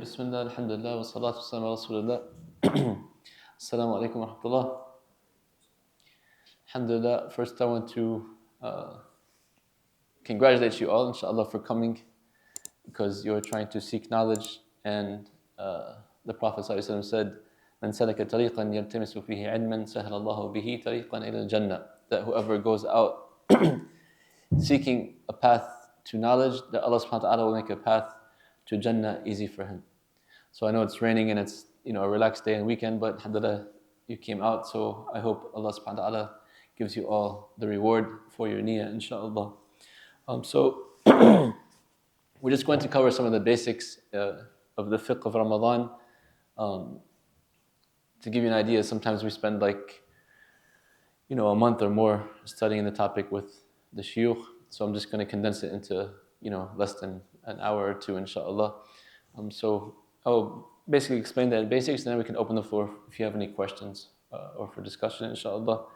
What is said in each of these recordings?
Bismillah, alhamdulillah, wa salatu wa salam ala rasulillah. Assalamu alaikum wa rahmatullah. Alhamdulillah, first I want to congratulate you all, inshallah, for coming, because you're trying to seek knowledge, and the Prophet ﷺ said, "Man salaka tariqan yaltamisu fihi ilman, sahala Allahu bihi tariqan ila al-jannah." That whoever goes out seeking a path to knowledge, that Allah subhanahu wa ta'ala will make a path to Jannah easy for him. So I know it's raining and it's a relaxed day and weekend, but alhamdulillah, you came out, so I hope Allah subhanahu wa ta'ala gives you all the reward for your niyyah, inshallah. So we're just going to cover some of the basics of the fiqh of Ramadan. To give you an idea, sometimes we spend a month or more studying the topic with the shuyukh, so I'm just going to condense it into less than an hour or two, inshallah. So I'll basically explain the basics, and then we can open the floor if you have any questions or for discussion, inshallah.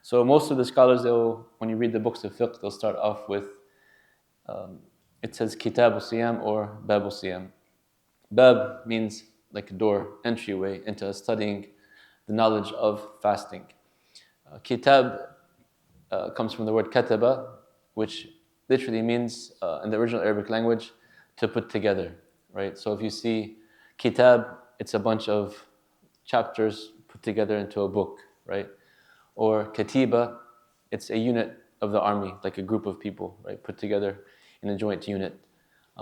So most of the scholars, when you read the books of fiqh, they'll start off with, it says kitab-us-Siyam or bab-us-Siyam. Bab means like a door, entryway into studying the knowledge of fasting. Kitab comes from the word kataba, which literally means, in the original Arabic language, to put together, right? So if you see kitab, it's a bunch of chapters put together into a book, right? Or katiba, it's a unit of the army, like a group of people, right, put together in a joint unit.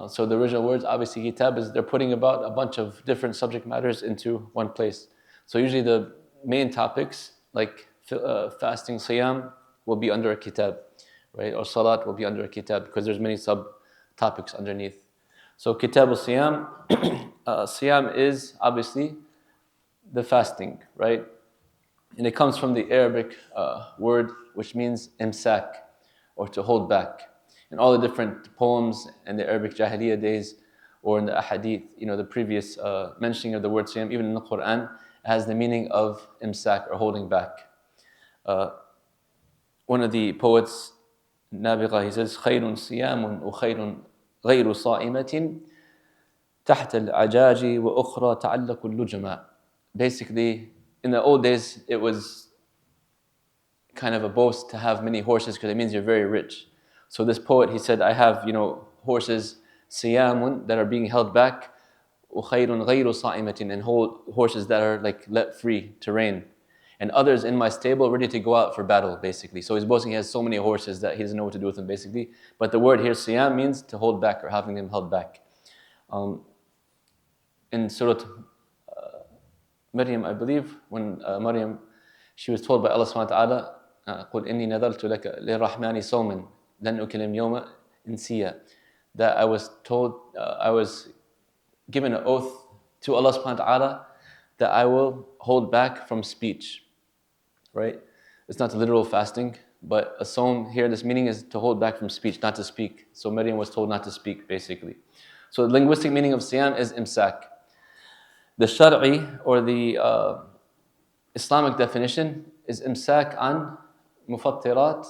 So the original words, obviously kitab, is they're putting about a bunch of different subject matters into one place. So usually the main topics, like fasting, siyam, will be under a kitab, right? Or salat will be under a kitab, because there's many sub-topics underneath. So kitab al-siyam, siyam is obviously the fasting, right? And it comes from the Arabic word which means imsak, or to hold back. In all the different poems in the Arabic Jahiliyyah days, or in the ahadith, the previous mentioning of the word siyam, even in the Qur'an, has the meaning of imsak, or holding back. One of the poets, Nabigha, he says, خَيْرٌ صِيَامٌ وَخَيْرٌ غَيْرُ صَائِمَةٍ تَحْتَ الْعَجَاجِ وَأُخْرَى تَعَلَّقُ اللُّجَمَاء. Basically, in the old days, it was kind of a boast to have many horses, because it means you're very rich. So this poet, he said, I have, horses, siyamun, that are being held back, وَخَيْرٌ غَيْرُ صَائِمَةٍ, and horses that are let free to reign, and others in my stable ready to go out for battle, basically. So he's boasting he has so many horses that he doesn't know what to do with them, basically. But the word here, siyam, means to hold back, or having them held back. In Surah Maryam, I believe, when Maryam, she was told by Allah subhanahu wa ta'ala, قُلْ إِنِّي نَذَرْتُ لَكَ لِلرَّحْمَنِ صَوْمًا لَنْ أُكَلِّمَ يَوْمَ إِنسِيًّا. That I was told, I was given an oath to Allah subhanahu wa ta'ala that I will hold back from speech, right? It's not literal fasting, but a sawm here, this meaning is to hold back from speech, not to speak. So Maryam was told not to speak, basically. So the linguistic meaning of siyam is imsak. The shar'i, or the Islamic definition, is imsak an mufattirat,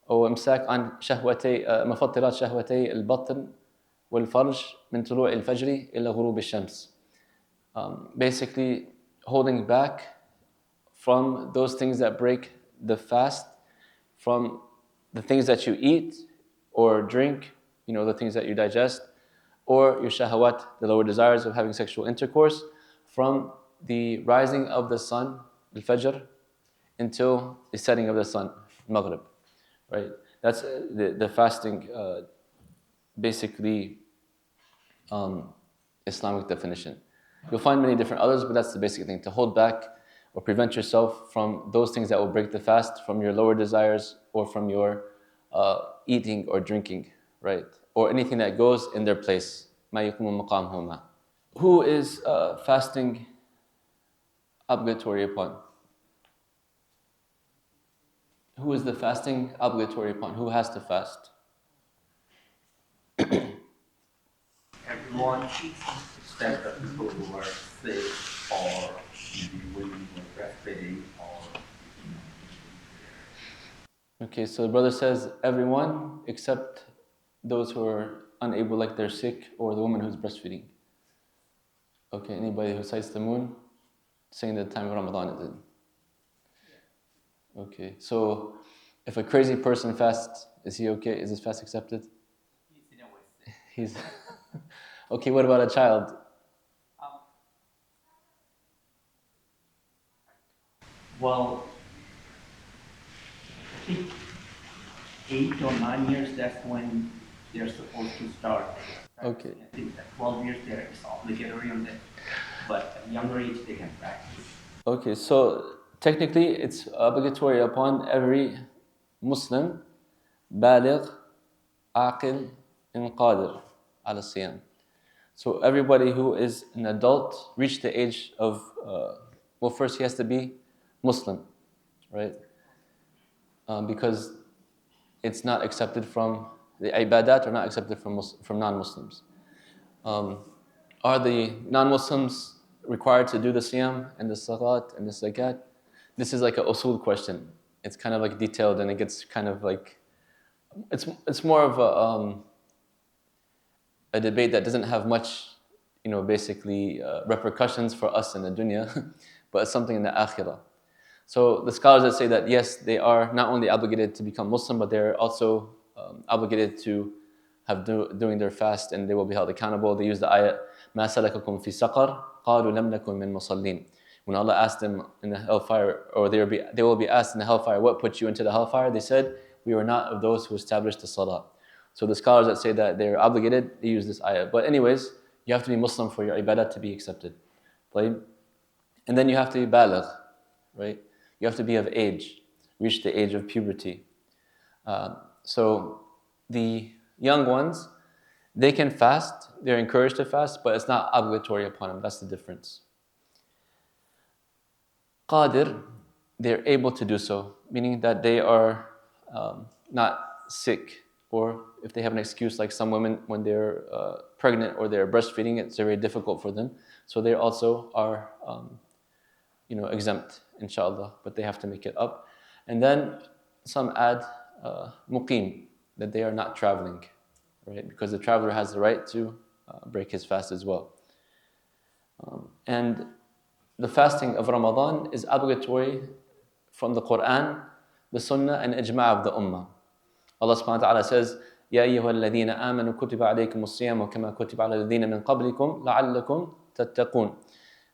or imsak an mufattirat shahwatay al-batn wal-farj min tulu' al-fajr ila ghurub al-shams. Basically, holding back from those things that break the fast, from the things that you eat or drink, the things that you digest, or your shahawat, the lower desires of having sexual intercourse, from the rising of the sun, al-fajr, until the setting of the sun, maghrib, right? That's the fasting, basically, Islamic definition. You'll find many different others, but that's the basic thing, to hold back or prevent yourself from those things that will break the fast, from your lower desires, or from your eating or drinking, right? Or anything that goes in their place. مَا يَكُمُ مَقَامْهُمَا. Who is fasting obligatory upon? Who is the fasting obligatory upon? Who has to fast? Everyone, except the people who are sick, or maybe women who are breastfeeding, or... Okay, so the brother says everyone except those who are unable, like they're sick, or the woman who's breastfeeding. Okay, anybody who cites the moon, saying the time of Ramadan is it? Okay, so if a crazy person fasts, is he okay? Is his fast accepted? He's in a way sick. He's okay. What about a child? Well, I think 8 or 9 years, that's when they're supposed to start. Okay. I think at 12 years, it's obligatory on them. But at a younger age, they can practice. Okay, so technically it's obligatory upon every Muslim, baligh, aqil, and qadir ala siyam. So everybody who is an adult, reached the age of, well, first he has to be Muslim, right? Because it's not accepted from, the ibadat are not accepted from non-Muslims. Are the non-Muslims required to do the siyam and the salat and the zakat? This is like a usul question. It's kind of like detailed and it gets kind of like, it's more of a debate that doesn't have much, basically repercussions for us in the dunya, but it's something in the akhirah. So the scholars that say that yes, they are not only obligated to become Muslim, but they're also obligated to doing their fast, and they will be held accountable. They use the ayat, "Ma salakakum fi saqar? Qalu lam nakun min musallin." When Allah asked them in the hellfire, or they will be asked in the hellfire, what put you into the hellfire? They said, we were not of those who established the salah. So the scholars that say that they're obligated, they use this ayat. But anyways, you have to be Muslim for your ibadah to be accepted. And then you have to be baligh, right? You have to be of age, reach the age of puberty. So the young ones, they can fast, they're encouraged to fast, but it's not obligatory upon them. That's the difference. Qadir, they're able to do so, meaning that they are not sick, or if they have an excuse, like some women when they're pregnant or they're breastfeeding, it's very difficult for them. So they also are exempt, inshallah, but they have to make it up. And then some add muqim, that they are not traveling, right? Because the traveler has the right to break his fast as well. And the fasting of Ramadan is obligatory from the Qur'an, the Sunnah, and ijma' of the Ummah. Allah subhanahu wa ta'ala says, يَا أَيُّهَا الَّذِينَ آمَنُوا كُتِبَ عَلَيْكُمُ الصِّيَامُ كَمَا كُتِبَ عَلَى الَّذِينَ مِنْ قَبْلِكُمْ لَعَلَّكُمْ تَتَّقُونَ.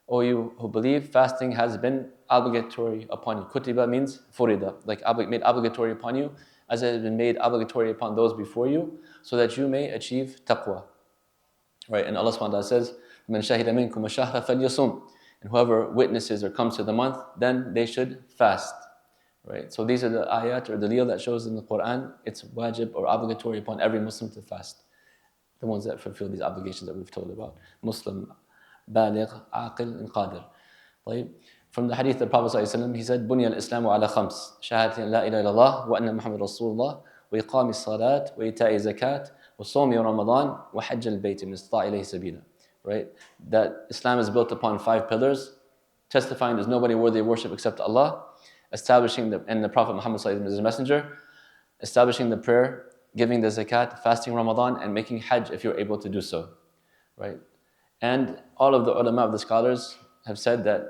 O you who believe, fasting has been obligatory upon you. Kutiba means furida, like made obligatory upon you, as it has been made obligatory upon those before you, so that you may achieve taqwa. Right? And Allah subhanahu wa ta'ala says, مَنْ شَهِدَ مِنْكُمُ الشَّهْرَ فَلْيَصُمْ. And whoever witnesses or comes to the month, then they should fast. Right? So these are the ayat or dalil that shows in the Quran, it's wajib or obligatory upon every Muslim to fast. The ones that fulfill these obligations that we've told about. Muslim, baligh, aqil, and qadir. طيب. From the hadith of the Prophet ﷺ, he said, بُنِيَ الْإِسْلَامُ عَلَى خَمْسٍ شَهَادَةٍ لَا إِلَهَ إِلَّا اللَّهُ وَأَنَّ مُحَمَّدًا رَسُولُ اللَّهِ وإقام الصلاة وإيتاء الزكاة وصوم رمضان وحج البيت من استطاع إليه سبيلا. Right? That Islam is built upon 5 pillars, testifying there's nobody worthy of worship except Allah, establishing and the Prophet Muhammad ﷺ is his messenger, establishing the prayer, giving the zakat, fasting Ramadan, and making hajj if you're able to do so. Right? And all of the ulama of the scholars have said that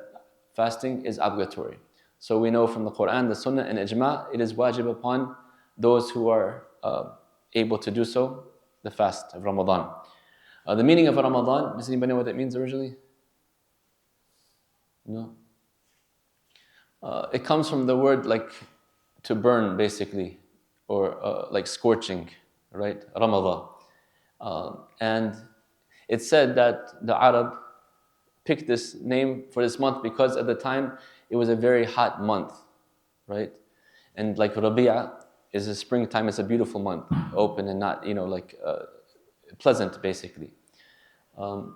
fasting is obligatory. So we know from the Qur'an, the Sunnah, and ijma', it is wajib upon those who are able to do so, the fast of Ramadan. The meaning of Ramadan, does anybody know what that means originally? No? It comes from the word like to burn, basically, or like scorching, right? Ramadan. And it's said that the Arab picked this name for this month because at the time it was a very hot month, right? And like Rabi'a is a springtime, it's a beautiful month, open and not, pleasant, basically. And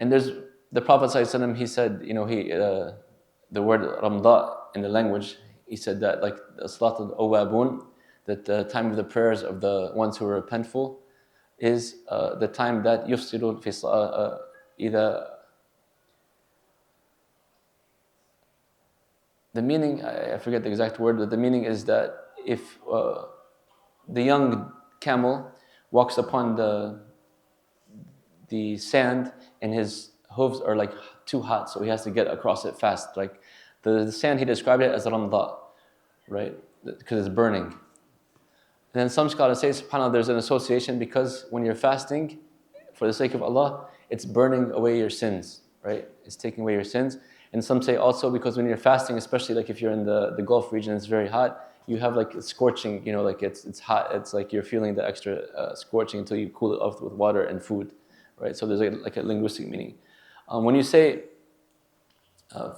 there's the Prophet ﷺ, he said, the word Ramda in the language, he said that like the Salat al-Awwabun, that the time of the prayers of the ones who are repentful is the time that yufsilu fi either. The meaning, I forget the exact word, but the meaning is that if the young camel walks upon the sand and his hooves are like too hot, so he has to get across it fast. Like the sand, he described it as ramda, right? Because it's burning. And then some scholars say, subhanAllah, there's an association because when you're fasting, for the sake of Allah, it's burning away your sins, right? It's taking away your sins. And some say also because when you're fasting, especially like if you're in the Gulf region, it's very hot, you have like scorching, like it's hot, it's like you're feeling the extra scorching until you cool it off with water and food, right? So there's like a linguistic meaning. When you say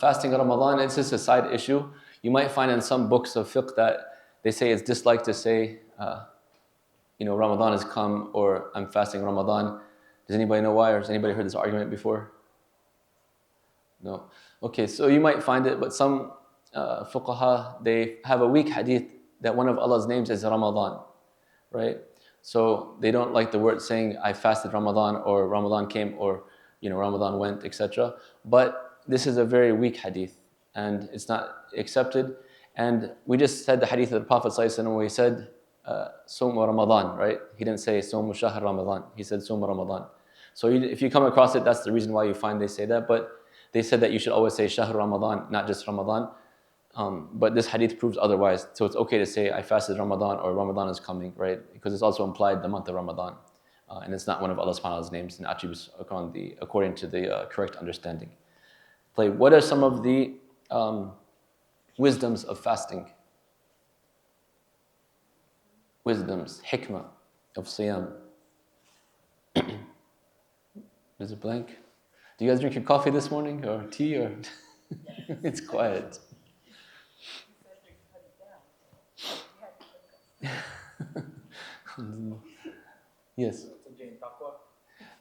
fasting Ramadan, it's just a side issue. You might find in some books of fiqh that they say it's disliked to say, Ramadan has come or I'm fasting Ramadan. Does anybody know why, or has anybody heard this argument before? No. Okay, so you might find it, but some fuqaha, they have a weak hadith that one of Allah's names is Ramadan, right? So they don't like the word saying, I fasted Ramadan, or Ramadan came, or Ramadan went, etc. But this is a very weak hadith, and it's not accepted. And we just said the hadith of the Prophet ﷺ where he said, Sawm Ramadan, right? He didn't say Sawm Shahr Ramadan, he said Sawm Ramadan. So if you come across it, that's the reason why you find they say that. But they said that you should always say Shahr Ramadan, not just Ramadan. But this hadith proves otherwise. So it's okay to say I fasted Ramadan or Ramadan is coming, right? Because it's also implied the month of Ramadan. And it's not one of Allah subhanahu wa ta'ala's names and attributes according to the correct understanding. What are some of the wisdoms of fasting? Wisdoms, hikmah of siyam. Is it blank? Do you guys drink your coffee this morning or tea or? It's quiet. Yes.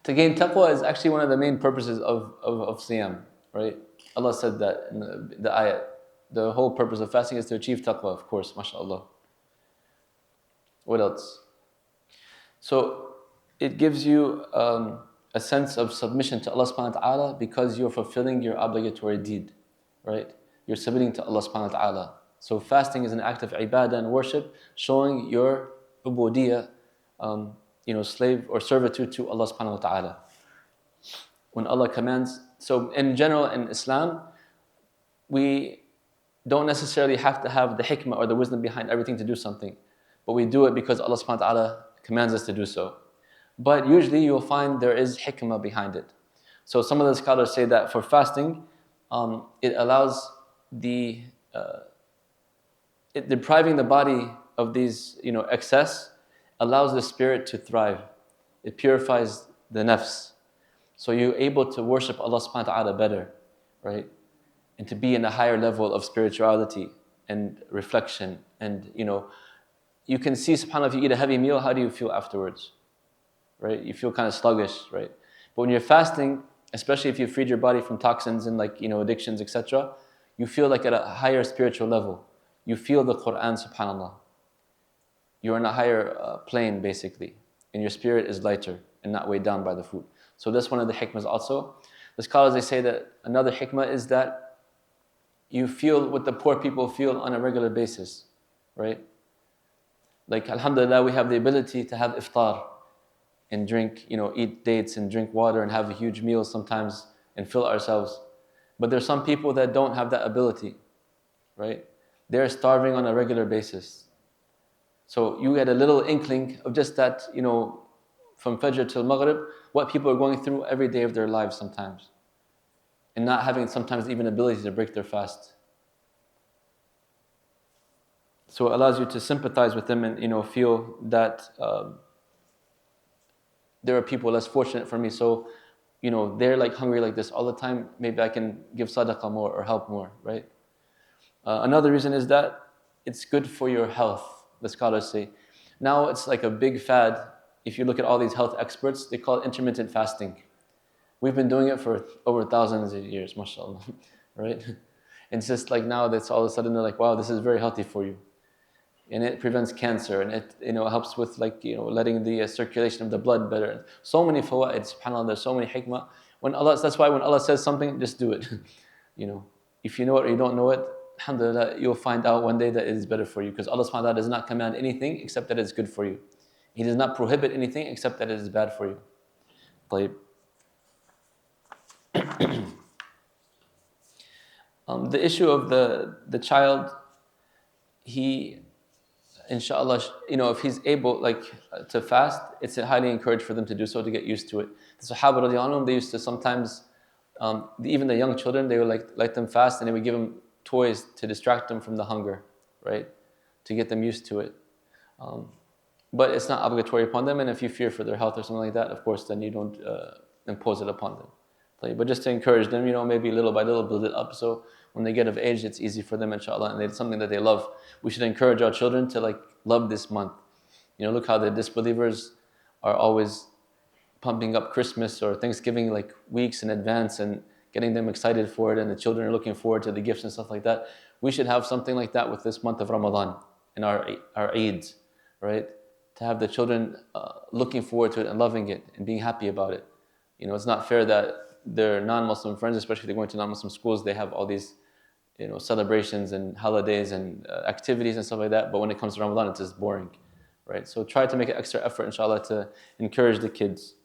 To gain taqwa is actually one of the main purposes of siyam, right? Allah said that in the ayat. The whole purpose of fasting is to achieve taqwa, of course, mashallah. What else? So it gives you a sense of submission to Allah subhanahu wa ta'ala because you're fulfilling your obligatory deed, right? You're submitting to Allah subhanahu wa ta'ala. So fasting is an act of ibadah and worship, showing your ubudiyah, slave or servitude to Allah subhanahu wa ta'ala. When Allah commands, so in general in Islam, we don't necessarily have to have the hikmah or the wisdom behind everything to do something, but we do it because Allah subhanahu wa ta'ala commands us to do so. But usually you'll find there is hikmah behind it. So some of the scholars say that for fasting, it allows depriving the body of these, excess, allows the spirit to thrive. It purifies the nafs. So you're able to worship Allah subhanahu wa ta'ala better, right? And to be in a higher level of spirituality and reflection. And, you can see, subhanAllah, if you eat a heavy meal, how do you feel afterwards? Right? You feel kind of sluggish, right? But when you're fasting, especially if you freed your body from toxins and addictions, etc., you feel like at a higher spiritual level. You feel the Qur'an, subhanAllah. You're in a higher plane, basically. And your spirit is lighter and not weighed down by the food. So that's one of the hikmahs also. The scholars, they say that another hikmah is that you feel what the poor people feel on a regular basis, right? Like, alhamdulillah, we have the ability to have iftar and drink, eat dates and drink water and have a huge meal sometimes and fill ourselves. But there's some people that don't have that ability, right? They're starving on a regular basis. So you get a little inkling of just that, from Fajr till Maghrib, what people are going through every day of their lives sometimes. And not having sometimes even ability to break their fast. So it allows you to sympathize with them and feel that there are people less fortunate for me. So they're like hungry like this all the time. Maybe I can give sadaqah more or help more, right? Another reason is that it's good for your health, the scholars say. Now it's like a big fad. If you look at all these health experts, they call it intermittent fasting. We've been doing it for over thousands of years, mashallah, right? And it's just like now that's all of a sudden they're like, wow, this is very healthy for you. And it prevents cancer, and it helps with letting the circulation of the blood better. So many fawaid, subhanAllah, there's so many hikmah. That's why when Allah says something, just do it. If you know it or you don't know it, alhamdulillah, you'll find out one day that it is better for you. Because Allah subhanahu wa ta'ala does not command anything except that it is good for you. He does not prohibit anything except that it is bad for you. طيب. The issue of the child, he, inshallah, if he's able to fast, it's highly encouraged for them to do so, to get used to it. The Sahaba radiallahu anhum, they used to sometimes, even the young children, they would let them fast, and they would give them toys to distract them from the hunger, right? To get them used to it. But it's not obligatory upon them, and if you fear for their health or something like that, of course, then you don't impose it upon them. But just to encourage them, maybe little by little build it up, so when they get of age, it's easy for them, inshallah, and it's something that they love. We should encourage our children to love this month. Look how the disbelievers are always pumping up Christmas or Thanksgiving weeks in advance and getting them excited for it, and the children are looking forward to the gifts and stuff like that. We should have something like that with this month of Ramadan in our Eids, right? To have the children looking forward to it and loving it and being happy about it. It's not fair that their non-Muslim friends, especially if they're going to non-Muslim schools, they have all these celebrations and holidays and activities and stuff like that, but when it comes to Ramadan, it's just boring, right? So try to make an extra effort, inshallah, to encourage the kids.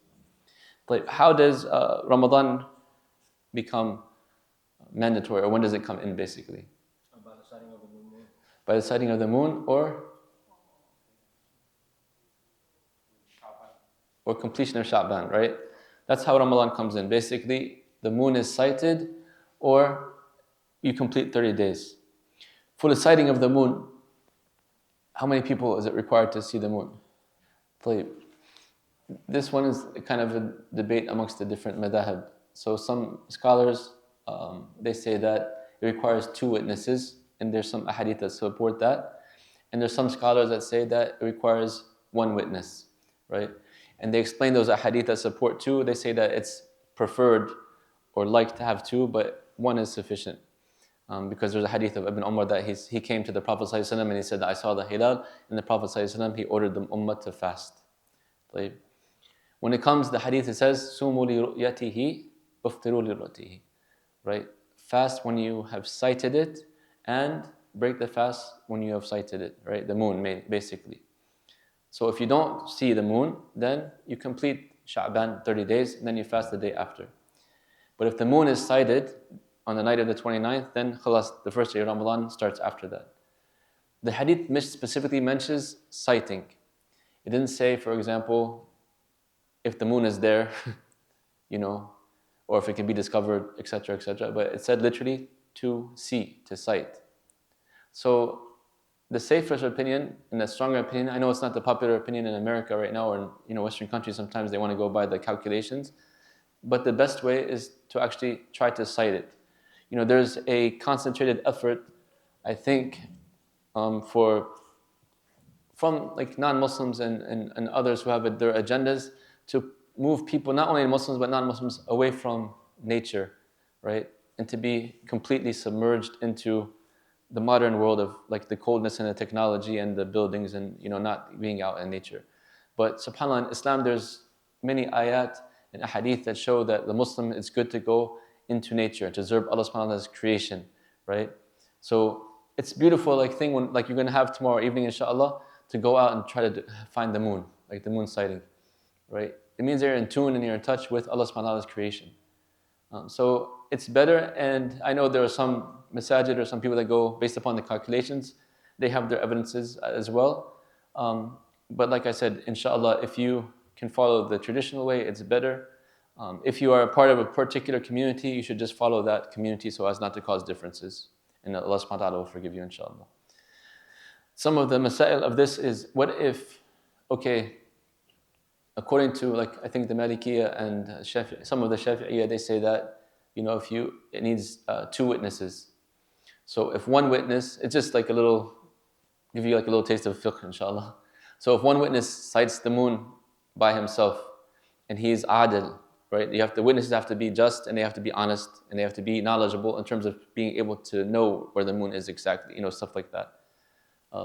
How does Ramadan become mandatory, or when does it come in, basically? By the sighting of the new moon. By the sighting of the moon, or completion of Sha'ban, right? That's how Ramadan comes in. Basically, the moon is sighted, or you complete 30 days. For the sighting of the moon, how many people is it required to see the moon? This one is kind of a debate amongst the different madahib. So some scholars, they say that it requires 2 witnesses, and there's some ahadith that support that. And there's some scholars that say that it requires 1 witness, right? And they explain those ahadith that support 2. They say that it's preferred or like to have 2, but 1 is sufficient. Because there's a hadith of Ibn Umar that he came to the Prophet ﷺ and he said that I saw the hilal, and the Prophet ﷺ, he ordered the ummah to fast. When it comes, the hadith, it says, "Sumu li ru'yatihi, uftiru li ru'yatihi." Right? Fast when you have sighted it, and break the fast when you have sighted it. Right? The moon, basically. So if you don't see the moon, then you complete Sha'ban 30 days, and then you fast the day after. But if the moon is sighted on the night of the 29th, then khalas, the first day of Ramadan starts after that. The hadith specifically mentions sighting. It didn't say, for example, if the moon is there, or if it can be discovered, etc., etc. But it said literally to see, to sight. So the safest opinion and the stronger opinion, I know it's not the popular opinion in America right now, or in Western countries, sometimes they want to go by the calculations, but the best way is to actually try to sight it. There's a concentrated effort, I think, from non-Muslims and others who have their agendas to move people, not only Muslims but non-Muslims, away from nature, right? And to be completely submerged into the modern world of the coldness and the technology and the buildings and not being out in nature. But subhanAllah, in Islam there's many ayat and ahadith that show that the Muslim, it's good to go into nature, to observe Allah subhanahu wa ta'ala's creation, right? So it's beautiful thing when you're going to have tomorrow evening, inshallah, to go out and try to find the moon, the moon sighting, right? It means you're in tune and you're in touch with Allah subhanahu wa ta'ala's creation. So it's better, and I know there are some masajid or some people that go based upon the calculations. They have their evidences as well. But like I said, inshallah, if you can follow the traditional way, it's better. If you are a part of a particular community, you should just follow that community so as not to cause differences. And Allah subhanahu wa ta'ala will forgive you, inshallah. Some of the masail of this is, what if, according to I think the Malikiyya and some of the Shafi'iyya, they say that it needs 2 witnesses. So if 1 witness, it's just give you a little taste of fiqh, inshallah. So if 1 witness sights the moon by himself, and he's adil, right? The witnesses have to be just, and they have to be honest, and they have to be knowledgeable in terms of being able to know where the moon is exactly, stuff like that.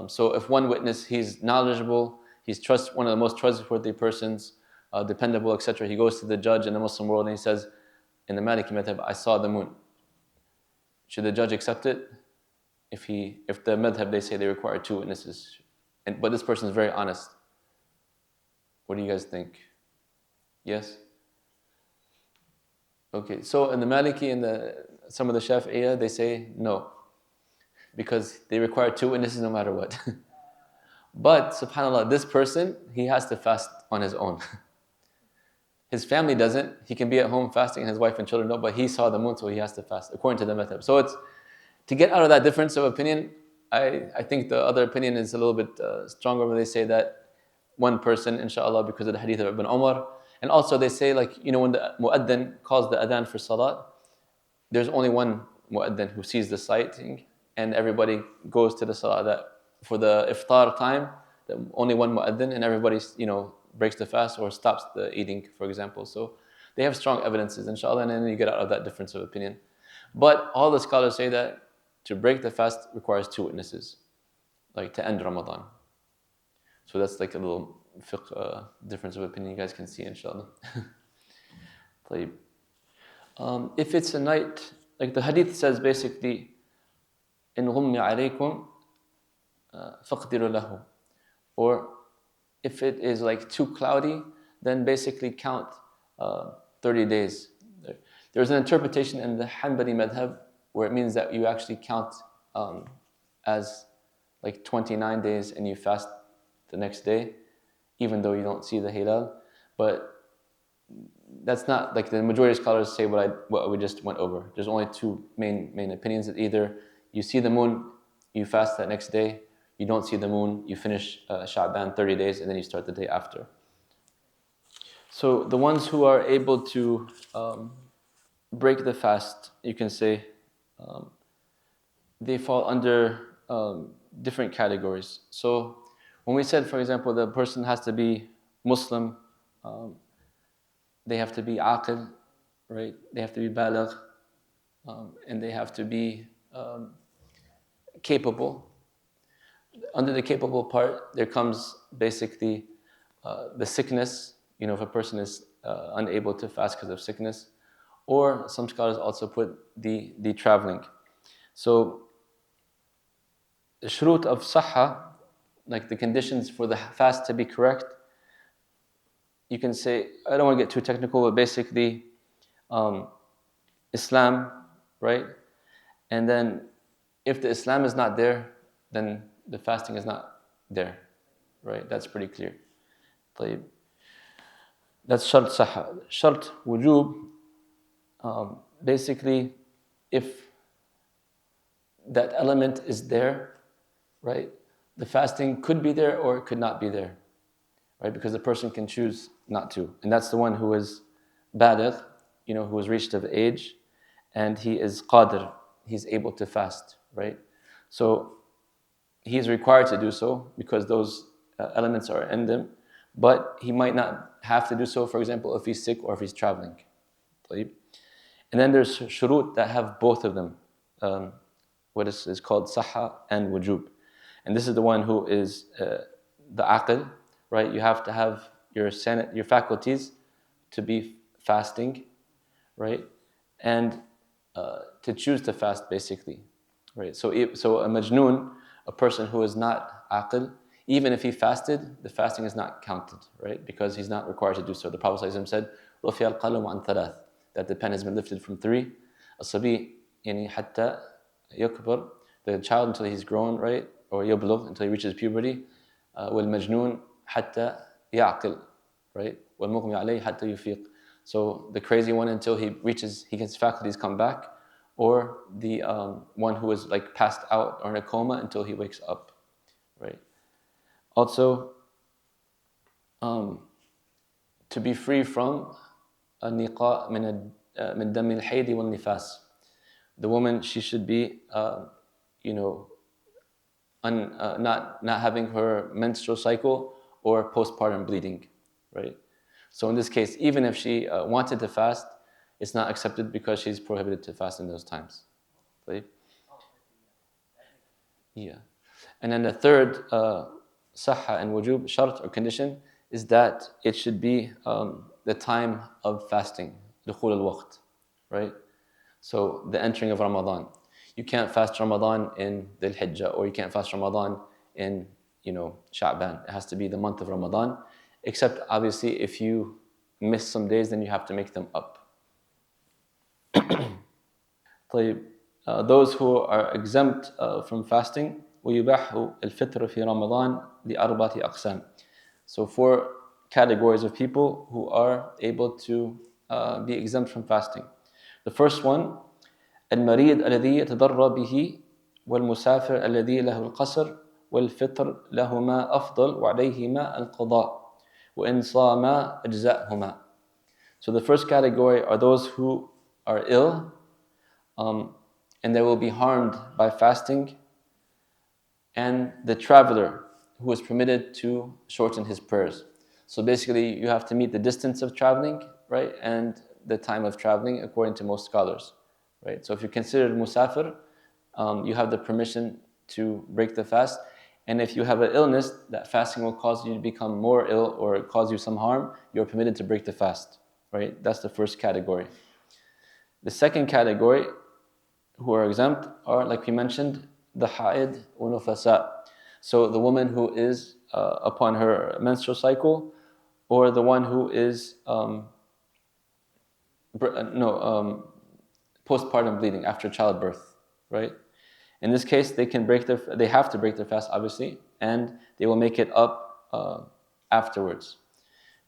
So if 1 witness, he's knowledgeable, he's one of the most trustworthy persons, dependable, etc. He goes to the judge in the Muslim world and he says, in the Maliki madhab, I saw the moon. Should the judge accept it? If the madhab, they say they require 2 witnesses, but this person is very honest. What do you guys think? Yes? Okay, so in the Maliki and some of the Shafi'iyah, they say no, because they require 2 witnesses no matter what. But subhanAllah, this person, he has to fast on his own. His family doesn't. He can be at home fasting and his wife and children don't, but he saw the moon, so he has to fast, according to the madhab. So it's, to get out of that difference of opinion, I think the other opinion is a little bit stronger, where they say that one person, inshallah, because of the hadith of Ibn Umar. And also they say, like, when the mu'adhin calls the adhan for salat, there's only one mu'adhin who sees the sighting, and everybody goes to the salah. That for the iftar time, only one mu'adhin, and everybody, breaks the fast or stops the eating, for example. So they have strong evidences, inshallah, and then you get out of that difference of opinion. But all the scholars say that to break the fast requires 2 witnesses, like to end Ramadan. So that's like a little fiqh difference of opinion you guys can see, inshallah. طيب. If it's a night, like the hadith says basically, إن غم عليكم فاقدروا له. Or if it is like too cloudy, then basically count 30 days. There's an interpretation in the Hanbali madhab where it means that you actually count as like 29 days and you fast the next day, even though you don't see the hilal. But that's not, like the majority of scholars say what we just went over. There's only 2 main opinions. That either you see the moon, you fast that next day. You don't see the moon, you finish Sha'ban 30 days, and then you start the day after. So the ones who are able to break the fast, you can say, they fall under different categories. So when we said, for example, the person has to be Muslim, they have to be aqil, right? They have to be baligh, and they have to be capable. Under the capable part, there comes basically the sickness, if a person is unable to fast because of sickness, or some scholars also put the traveling. So the shurut of sahha, like the conditions for the fast to be correct, you can say, I don't want to get too technical, but basically Islam, right? And then if the Islam is not there, then the fasting is not there, right? That's pretty clear. طيب. That's shart sahha. Shart wujub, basically, if that element is there, right, the fasting could be there or it could not be there, right? Because the person can choose not to. And that's the one who is baligh, who has reached of age, and he is qadir, he's able to fast, right? So he's required to do so because those elements are in them, but he might not have to do so, for example, if he's sick or if he's traveling. And then there's shurut that have both of them, what is called sahha and wujub. And this is the one who is the aql, right? You have to have your faculties to be fasting, right? And to choose to fast, basically, right? So a majnoon, a person who is not aql, even if he fasted, the fasting is not counted, right? Because he's not required to do so. The Prophet ﷺ said, رُفِعَ الْقَلَمُ عَنْ ثَلَاثٍ, that the pen has been lifted from 3. الصبي يعني حتى يكبر, the child until he's grown, right? Or يبلغ, until he reaches puberty. والمجنون حتى يعقل, right? والمغمي عليه حتى يفيق. So the crazy one until he gets faculties come back, or the one who is like passed out or in a coma until he wakes up, right? Also, to be free from النقاء من دم الحيض والنفاس. The woman, she should be, not having her menstrual cycle or postpartum bleeding, right? So in this case, even if she wanted to fast, it's not accepted because she's prohibited to fast in those times. Right? Yeah. And then the third sahha and wujub, shart or condition, is that it should be the time of fasting, dukhul al-waqt, right? So the entering of Ramadan. You can't fast Ramadan in Dhul Hijjah, or you can't fast Ramadan in, Sha'ban. It has to be the month of Ramadan, except obviously if you miss some days, then you have to make them up. طيب, those who are exempt from fasting, ويباح الفطر في رمضان لأربعة أقسام. So 4 categories of people who are able to be exempt from fasting. The first one, المريض الذي يتضرر به والمسافر الذي له القصر والفطر لهما أفضل وعليهما القضاء وإن صاما أجزأهما. So the first category are those who are ill and they will be harmed by fasting, and the traveler who is permitted to shorten his prayers. So basically you have to meet the distance of traveling, right, and the time of traveling according to most scholars, right? So if you're considered musafir, you have the permission to break the fast, and if you have an illness that fasting will cause you to become more ill or cause you some harm, you're permitted to break the fast, right? That's the first category. The second category who are exempt are, like we mentioned, the ha'id wa nufasa. So the woman who is upon her menstrual cycle, or the one who is postpartum bleeding after childbirth, right? In this case, they have to break their fast, obviously, and they will make it up afterwards.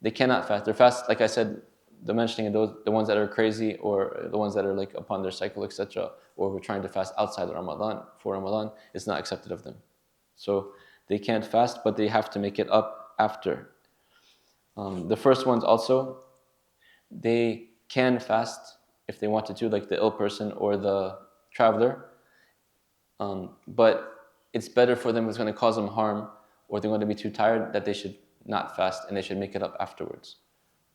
They cannot fast. Their fast, like I said, the mentioning of the ones that are crazy or the ones that are like upon their cycle, etc., or who are trying to fast outside Ramadan, for Ramadan, is not accepted of them. So they can't fast, but they have to make it up after. The first ones also, they can fast if they wanted to, like the ill person or the traveler, but it's better for them if it's going to cause them harm or they're going to be too tired, that they should not fast and they should make it up afterwards.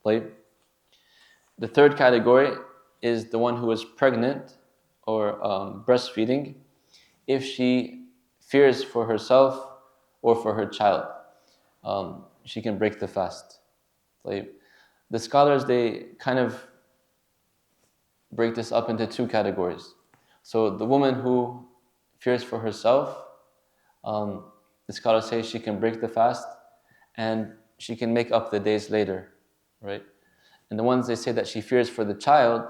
Right? The third category is the one who is pregnant or breastfeeding. If she fears for herself or for her child, she can break the fast. Like, the scholars, they kind of break this up into 2 categories. So the woman who fears for herself, the scholars say she can break the fast and she can make up the days later, right? And the ones they say that she fears for the child,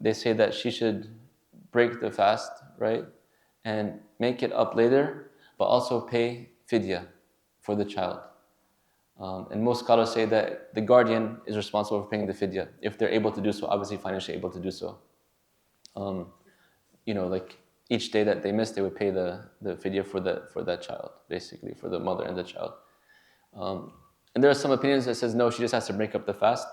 they say that she should break the fast, right, and make it up later, but also pay fidya for the child. And most scholars say that the guardian is responsible for paying the fidya, if they're able to do so, obviously financially able to do so. Like each day that they miss, they would pay the fidya for that child, basically, for the mother and the child. And there are some opinions that says no, she just has to break up the fast.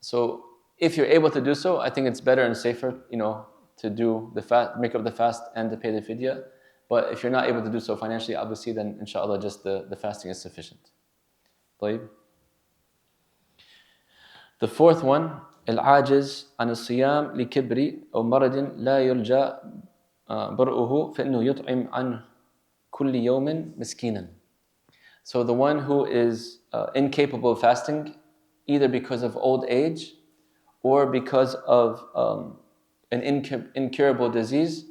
So if you're able to do so, I think it's better and safer, to do the fast, make up the fast and to pay the fidya. But if you're not able to do so financially, obviously, then inshallah, just the fasting is sufficient. طيب. The fourth one, العاجز عن الصيام لكبر أو مرض لا يرجى برؤه فإنه يطعم عن كل يوم مسكينا. So the one who is incapable of fasting, either because of old age or because of an incurable disease,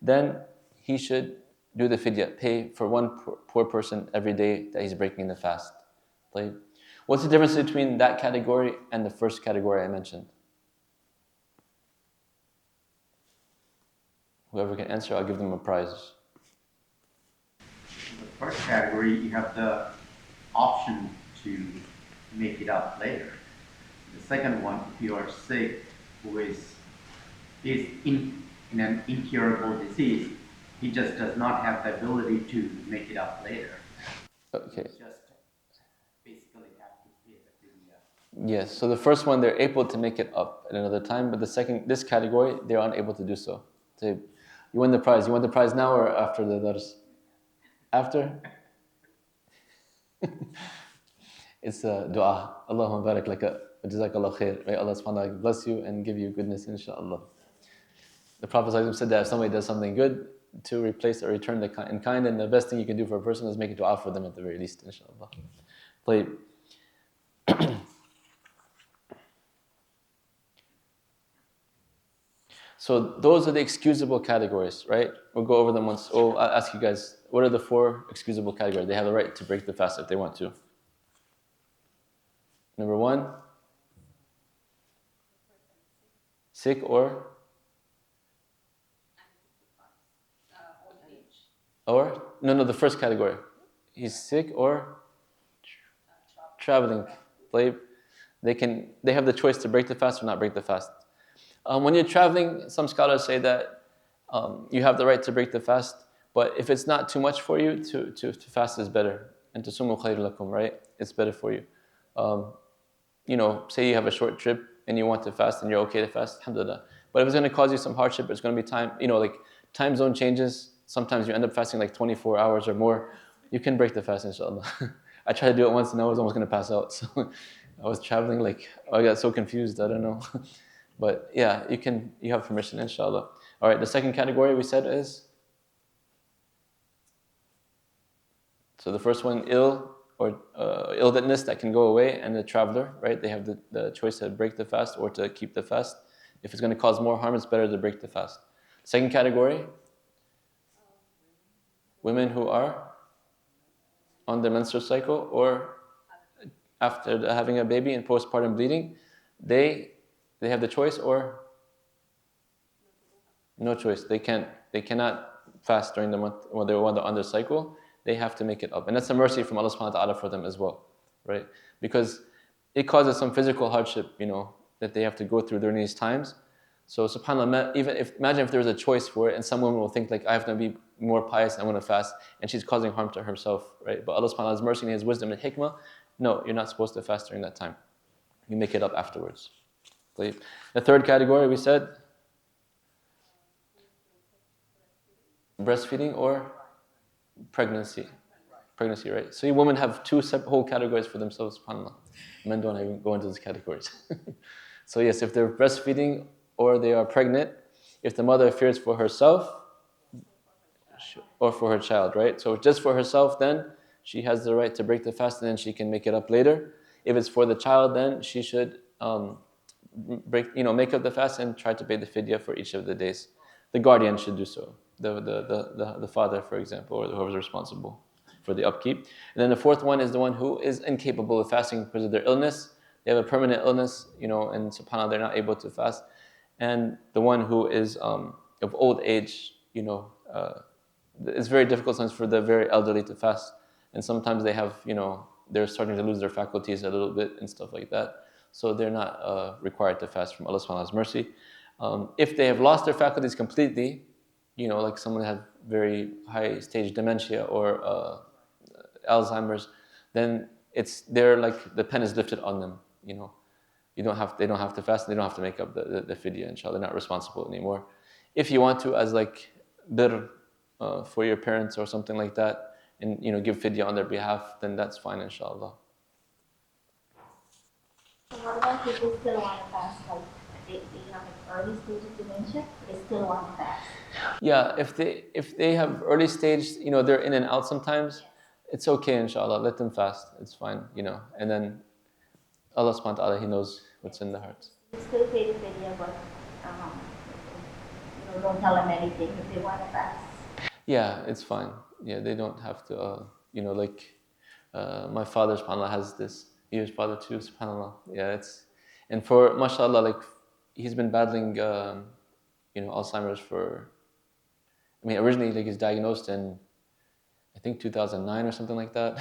then he should do the fidya, pay for one poor person every day that he's breaking the fast. Like, what's the difference between that category and the first category I mentioned? Whoever can answer, I'll give them a prize. The first category, you have the option to make it up later. The second one, if you are sick, who is in an incurable disease, he just does not have the ability to make it up later. Okay. He just basically have to pay the fidya. Yes, so the first one, they're able to make it up at another time, but this category, they're unable to do so. So you win the prize. You want the prize now or after the dars? After? It's a dua. Allahumma barak laka, jazakallah khair. May Allah subhanahu wa ta'ala bless you and give you goodness, inshallah. The Prophet ﷺ said that if somebody does something good, to replace or return in kind, and the best thing you can do for a person is make a dua for them at the very least, inshallah. طيب. So those are the excusable categories, right? We'll go over them once. I'll ask you guys, what are the 4 excusable categories? They have the right to break the fast if they want to. Number 1, sick or Or no, the first category. He's sick or traveling. Like, they have the choice to break the fast or not break the fast. When you're traveling, some scholars say that you have the right to break the fast, but if it's not too much for you, to fast is better. And to sumu khayr lakum, right? It's better for you. Say you have a short trip and you want to fast and you're okay to fast, alhamdulillah. But if it's going to cause you some hardship, it's going to be time, like time zone changes. Sometimes you end up fasting like 24 hours or more. You can break the fast, inshallah. I tried to do it once and I was almost going to pass out. So I was traveling, I got so confused, I don't know. But yeah, you have permission, inshallah. All right, the second category we said is, so the first one, ill or illness that can go away, and the traveler, right? They have the choice to break the fast or to keep the fast. If it's going to cause more harm, it's better to break the fast. Second category, women who are on their menstrual cycle or after having a baby and postpartum bleeding, they have the choice or no choice. They cannot fast during the month when they're on their cycle. They have to make it up. And that's a mercy from Allah subhanahu wa ta'ala for them as well, right? Because it causes some physical hardship, that they have to go through during these times. So subhanAllah, imagine if there was a choice for it, and some woman will think like, I have to be more pious, I want to fast, and she's causing harm to herself, right? But Allah subhanahu wa ta'ala's mercy and His wisdom and hikmah, no, you're not supposed to fast during that time. You make it up afterwards. The third category we said, breastfeeding or pregnancy, right? So you women have two whole categories for themselves, subhanAllah. Men don't even go into these categories. So yes, if they're breastfeeding or they are pregnant, if the mother fears for herself or for her child, right? So just for herself, then she has the right to break the fast and then she can make it up later. If it's for the child, then she should make up the fast and try to pay the fidya for each of the days. The guardian should do so. The father, for example, or whoever's responsible for the upkeep. And then the fourth one is the one who is incapable of fasting because of their illness. They have a permanent illness, and subhanAllah, they're not able to fast. And the one who is of old age, it's very difficult sometimes for the very elderly to fast. And sometimes they have, they're starting to lose their faculties a little bit and stuff like that. So they're not required to fast from Allah subhanahu wa ta'ala's mercy. If they have lost their faculties completely, like someone had very high stage dementia or Alzheimer's, then they're like the pen is lifted on them. They don't have to fast. They don't have to make up the fidya. Inshallah, they're not responsible anymore. If you want to, as like birr for your parents or something like that, and give fidya on their behalf, then that's fine, inshallah. So what about people who still want to fast? Like they have an early stage of dementia, they still want to fast. Yeah, if they have early stage, they're in and out sometimes. It's okay, inshallah. Let them fast. It's fine, And then Allah subhanahu wa ta'ala, He knows what's in the hearts. You still pay the fidya, but don't tell them anything if they want to fast. Yeah, it's fine. Yeah, they don't have to. My father, subhanAllah, has this. He was father too, subhanAllah. Yeah, and for mashallah, he's been battling, Alzheimer's originally, he's diagnosed in, I think 2009 or something like that.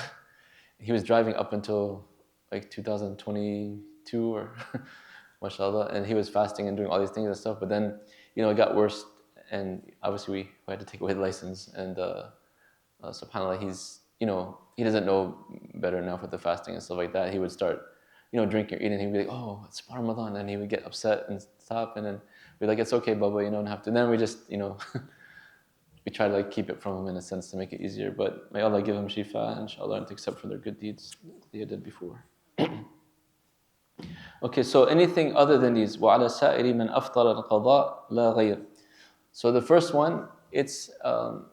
He was driving up until 2022 or mashallah, and he was fasting and doing all these things and stuff. But then, it got worse, and obviously we had to take away the license. And subhanAllah, he doesn't know better now with the fasting and stuff like that. He would start, drinking or eating. He'd be like, "Oh, it's Ramadan," and he would get upset and stop. And then we're like, "It's okay, Baba, you don't have to." And then we just, we try to keep it from him in a sense to make it easier. But may Allah give him shifa, inshallah, and to accept for their good deeds they did before. Okay, so anything other than these, وَعَلَى سَائِرِ مَنْ أَفْطَرَ الْقَضَاء لَا غَيْرٍ. So the first one, it's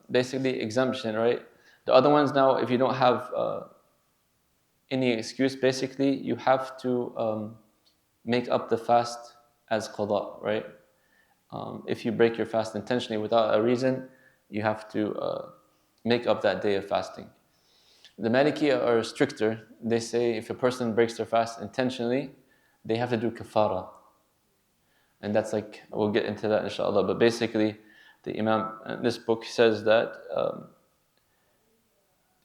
basically exemption, right? The other ones now, if you don't have any excuse, basically you have to make up the fast as qada, right? If you break your fast intentionally without a reason, you have to make up that day of fasting. The Maliki are stricter. They say if a person breaks their fast intentionally, they have to do kafara. And that's we'll get into that inshallah. But basically, the Imam in this book says that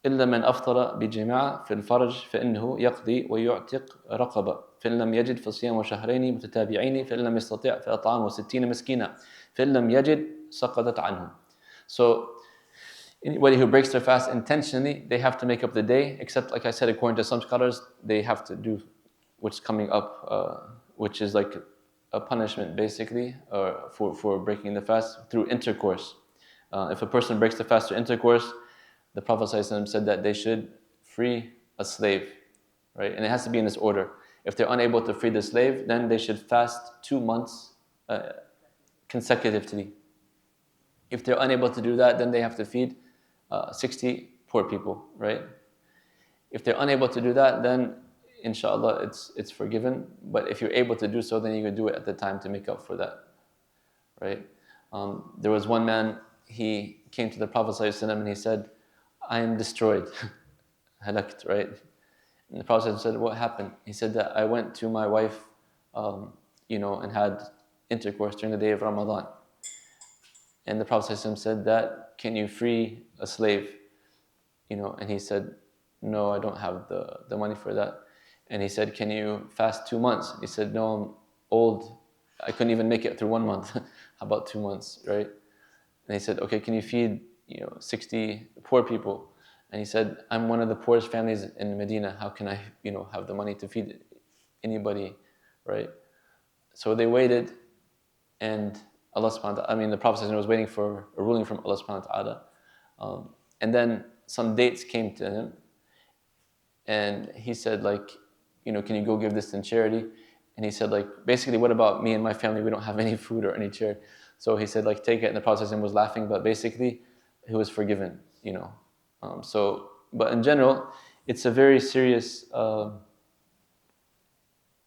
إلا من أفطر بجماع في الفرج فإنه يقضي ويعتق رقبة فإن لم يجد فصيام شهرين متتابعين فإن لم يستطع فإطعام 60 مسكينا فإن لم يجد سقطت عنه. So anybody who breaks their fast intentionally, they have to make up the day, except like I said, according to some scholars, they have to do what's coming up, which is like a punishment basically for breaking the fast through intercourse. If a person breaks the fast through intercourse, the Prophet ﷺ said that they should free a slave, right? And it has to be in this order. If they're unable to free the slave, then they should fast 2 months consecutively. If they're unable to do that, then they have to feed 60 poor people, right? If they're unable to do that, then inshallah it's forgiven. But if you're able to do so, then you could do it at the time to make up for that, right? There was one man, he came to the Prophet ﷺ and he said, I am destroyed, halakt, right? And the Prophet said, what happened? He said that I went to my wife, and had intercourse during the day of Ramadan. And the Prophet ﷺ said that, can you free a slave? And he said, no, I don't have the money for that. And he said, can you fast 2 months? He said, no, I'm old. I couldn't even make it through 1 month. How about 2 months, right? And he said, okay, can you feed 60 poor people? And he said, I'm one of the poorest families in Medina. How can I have the money to feed anybody, right? So they waited, and Allah subhanahu wa ta'ala, the Prophet was waiting for a ruling from Allah subhanahu wa ta'ala. And then some dates came to him, and he said, can you go give this in charity? And he said, basically, what about me and my family? We don't have any food or any charity. So he said, take it. And the Prophet was laughing, but basically, he was forgiven, But in general, it's a very serious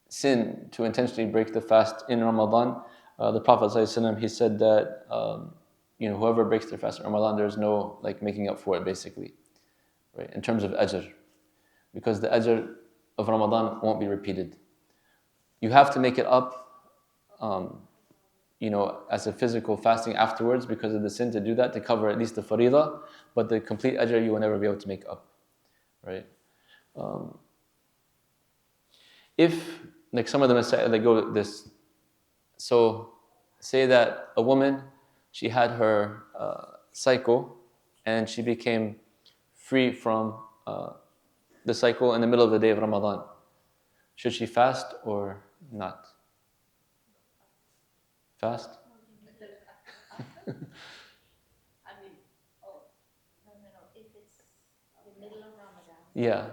sin to intentionally break the fast in Ramadan. The Prophet ﷺ, he said that whoever breaks their fast in Ramadan, there's no making up for it, basically, right? In terms of ajr, because the ajr of Ramadan won't be repeated. You have to make it up, as a physical fasting afterwards because of the sin, to do that, to cover at least the faridah, but the complete ajr you will never be able to make up, right? If some of the masail, they go this. So say that a woman, she had her cycle and she became free from the cycle in the middle of the day of Ramadan. Should she fast or not? Fast? If it's the middle of Ramadan. Yeah,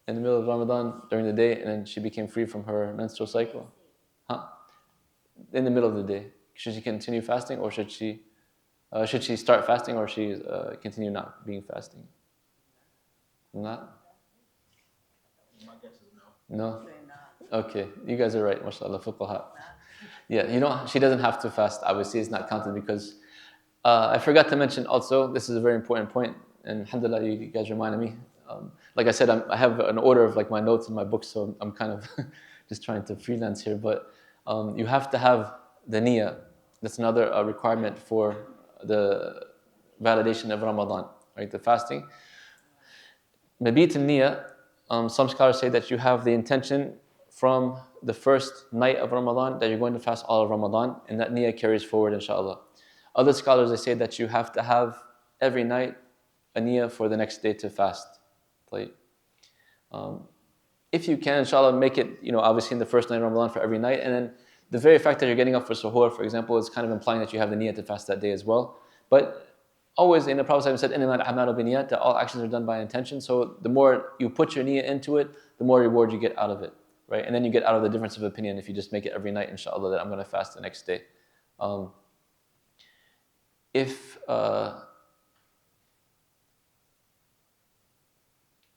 in the middle of Ramadan during the day, and then she became free from her menstrual cycle. Huh? In the middle of the day, should she continue fasting, or should she start fasting, or she continue not being fasting? Not? My guess is no. No? Okay, you guys are right, mashallah, fuqaha. Yeah, she doesn't have to fast, obviously, it's not counted because I forgot to mention also, this is a very important point, and alhamdulillah, you guys reminded me. Like I said, I have an order of my notes in my book, so I'm kind of just trying to freelance here, but you have to have the niyyah. That's another requirement for the validation of Ramadan, right? The fasting. Mabit al-niyyah, some scholars say that you have the intention from the first night of Ramadan that you're going to fast all of Ramadan, and that niyyah carries forward, inshallah. Other scholars, they say that you have to have every night a niyyah for the next day to fast. If you can, inshallah, make it, obviously in the first night of Ramadan for every night, and then the very fact that you're getting up for suhoor, for example, is kind of implying that you have the niyyah to fast that day as well. But always, the Prophet said, إِنَّمَا الْأَعْمَالُ بِالنِّيَّاتِ, that all actions are done by intention. So the more you put your niyyah into it, the more reward you get out of it, right? And then you get out of the difference of opinion if you just make it every night, inshallah, that I'm going to fast the next day. If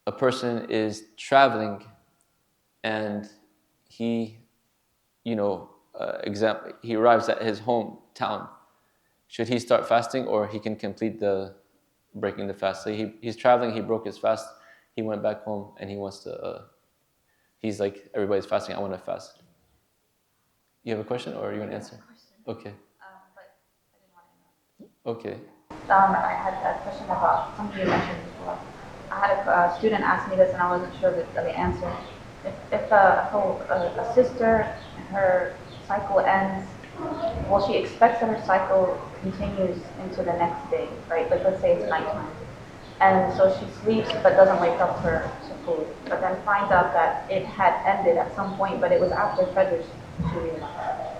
a person is traveling and he, he arrives at his hometown, should he start fasting or he can complete the breaking the fast? So he's traveling, he broke his fast, he went back home and he wants to, he's like, everybody's fasting, I want to fast. You have a question or are you going to answer? Okay. But I didn't want to know. Okay. I had a question about something you mentioned before. I had a student ask me this, and I wasn't sure of the answer. If a sister, her cycle ends, well, she expects that her cycle continues into the next day, right? Like, let's say it's nighttime. And so she sleeps but doesn't wake up for suhoor, but then finds out that it had ended at some point, but it was after Fajr she realized.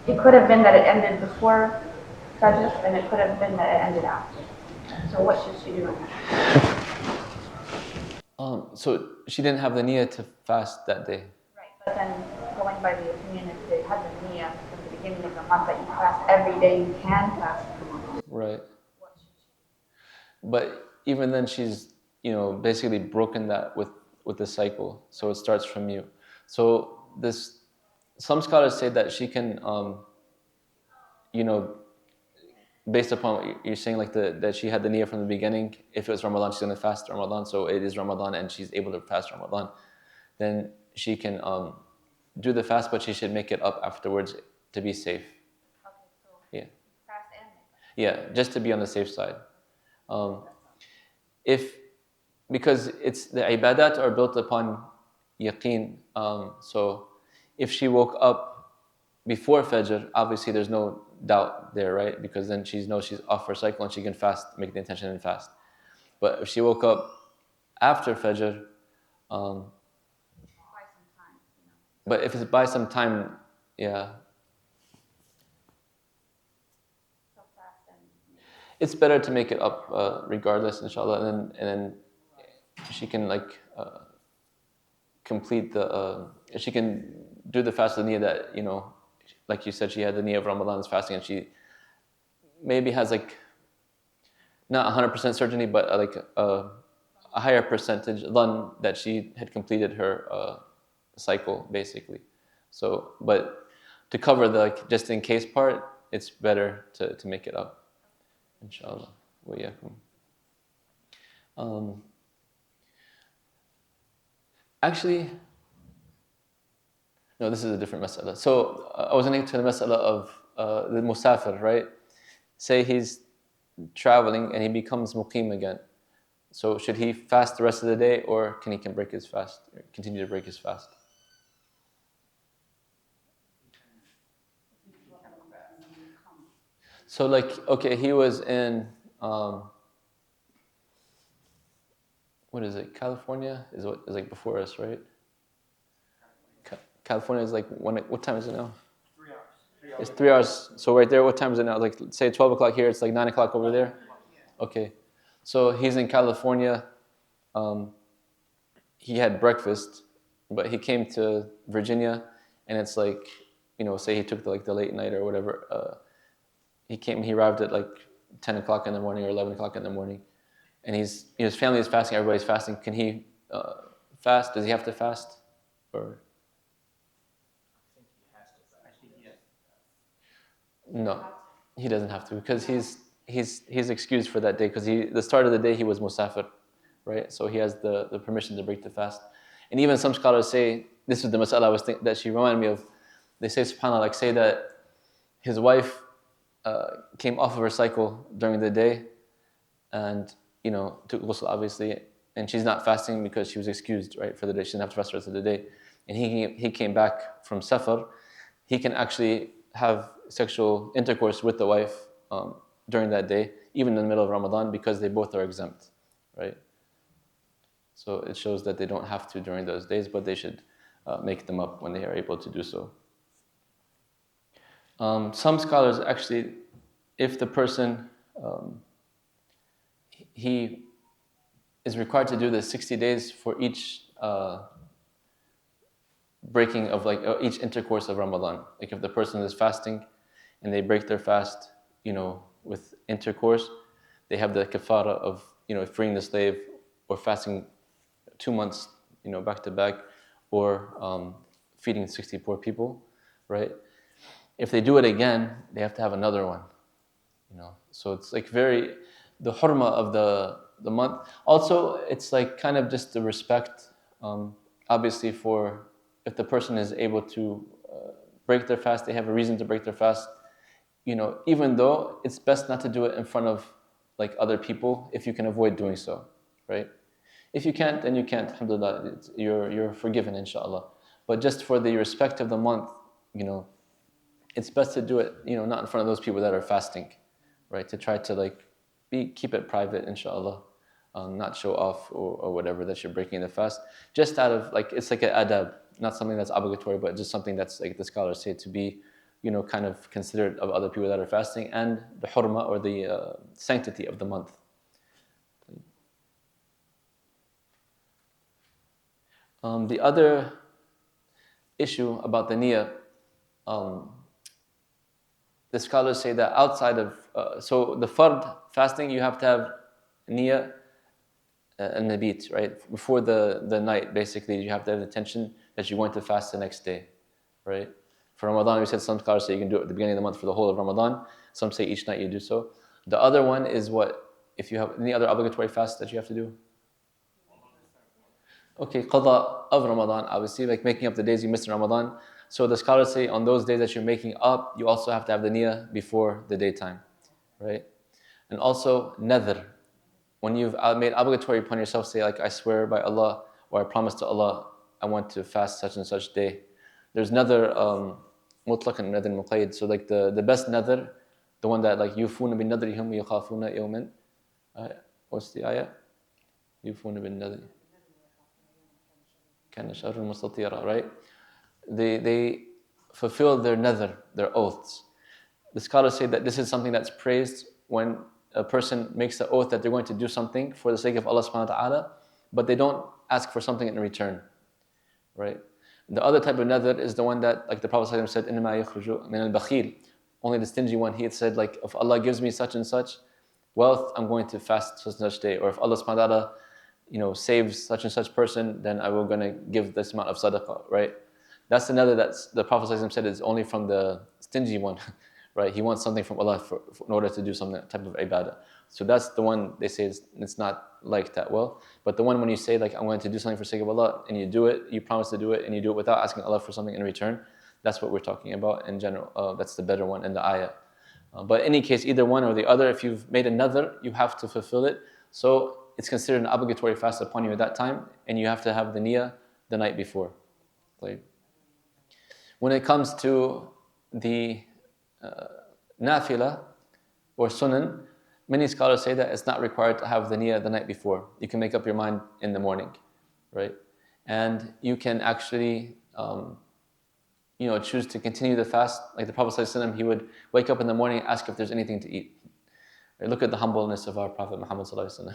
It could have been that it ended before Fajr, and it could have been that it ended after. So what should she do? So she didn't have the niyyah to fast that day. Right, but then going by the opinion, if they had the niyyah from the beginning of the month that you fast every day, you can fast the month. Right. But even then, she's basically broken that with the cycle. So it starts from you. So some scholars say that she can, based upon what you're saying, like that she had the niyyah from the beginning. If it was Ramadan, she's going to fast Ramadan. So it is Ramadan, and she's able to fast Ramadan. Then she can do the fast, but she should make it up afterwards to be safe. Okay, so Yeah. fast and Yeah, just to be on the safe side. Because it's the ibadat are built upon yaqeen. So if she woke up before Fajr, obviously there's no doubt there, right? Because then she knows she's off her cycle and she can fast, make the intention and fast. But if she woke up after Fajr, by some time, but if it's by some time, yeah, so fast and it's better to make it up regardless, inshallah, and then she can complete she can do the fast with the niyyah that, like you said, she had the niyyah of Ramadan's fasting, and she maybe has not 100% certainty, but a higher percentage dhan that she had completed her cycle, basically. So, but to cover the just in case part, it's better to make it up, inshallah. Wa iyyakum. Actually, no, this is a different mas'ala. So I was going to the mas'ala of the musafir, right? Say he's traveling and he becomes muqim again. So should he fast the rest of the day, or can he break his fast, or continue to break his fast? So okay, he was in, what is it, California? Is before us, right? California is what time is it now? 3 hours. It's 3 hours. So right there, what time is it now? Say 12 o'clock here, it's 9 o'clock over there? Okay. So he's in California. He had breakfast, but he came to Virginia, and it's say he took the late night or whatever. He arrived at 10 o'clock in the morning or 11 o'clock in the morning. And his family is fasting, everybody's fasting. Can he fast? Does he have to fast? Or no, he doesn't have to, because he's excused for that day, because the start of the day he was musafir, right? So he has the permission to break the fast. And even some scholars say, this is the mas'ala I was thinking that she reminded me of. They say, subhanAllah, say that his wife came off of her cycle during the day, and took ghusl, obviously, and she's not fasting because she was excused, right, for the day. She didn't have to fast the rest of the day. And he came back from safar. He can actually have sexual intercourse with the wife during that day, even in the middle of Ramadan, because they both are exempt, right? So it shows that they don't have to during those days, but they should make them up when they are able to do so. Some scholars actually, if the person he is required to do the 60 days for each breaking of each intercourse of Ramadan. If the person is fasting and they break their fast, with intercourse, they have the kafara of freeing the slave, or fasting 2 months, back to back, or feeding 60 poor people, right? If they do it again, they have to have another one, So it's the hurma of the month. Also, it's kind of just the respect, obviously, for if the person is able to break their fast, they have a reason to break their fast, even though it's best not to do it in front of other people if you can avoid doing so, right? If you can't, then you can't. Alhamdulillah, you're forgiven, inshallah. But just for the respect of the month, it's best to do it, not in front of those people that are fasting, right? To try to keep it private, inshallah, not show off or whatever that you're breaking the fast. Just out of it's like an adab, not something that's obligatory, but just something that's the scholars say to be, kind of considerate of other people that are fasting and the hurma or the sanctity of the month. The other issue about the niyyah, the scholars say that outside of, so the fard fasting, you have to have niyyah and nabit, right? Before the night, basically, you have to have the intention that you're going to fast the next day, right? For Ramadan, we said some scholars say you can do it at the beginning of the month for the whole of Ramadan. Some say each night you do so. The other one is what? If you have any other obligatory fast that you have to do? Okay, qada of Ramadan, obviously, like making up the days you missed in Ramadan. So the scholars say on those days that you're making up, you also have to have the niyyah before the daytime, right? And also nadhr. When you've made obligatory upon yourself, say I swear by Allah, or I promise to Allah, I want to fast such and such day. There's nadhr mutlaq and nadhr muqayyad. So the best nadhr, the one that yufuna bin nadrihum yakhafuna yawman. What's the ayah? Yufuna bin nadri. Right? They fulfill their nadhr, their oaths. The scholars say that this is something that's praised when a person makes the oath that they're going to do something for the sake of Allah subhanahu wa ta'ala, but they don't ask for something in return. Right? The other type of nadhr is the one that, the Prophet ﷺ said, إِنَّمَا يَخْرُجُ مِنَ الْبَخِيلِ. Only the stingy one, he had said, if Allah gives me such and such wealth, I'm going to fast such and such day. Or if Allah subhanahu wa ta'ala saves such and such person, then I will going to give this amount of sadaqah, right? That's another that's the Prophet ﷺ said is only from the stingy one, right? He wants something from Allah in order to do some type of ibadah. So that's the one they say it's not like that well. But the one when you say I'm going to do something for the sake of Allah, and you do it, you promise to do it, and you do it without asking Allah for something in return, that's what we're talking about in general. That's the better one in the ayah. But in any case, either one or the other, if you've made a nadhr, you have to fulfill it. So it's considered an obligatory fast upon you at that time, and you have to have the niyyah the night before. When it comes to the nafila or sunan, many scholars say that it's not required to have the niyyah the night before. You can make up your mind in the morning, right? And you can actually, choose to continue the fast. Like the Prophet ﷺ, he would wake up in the morning and ask if there's anything to eat. Right? Look at the humbleness of our Prophet Muhammad ﷺ.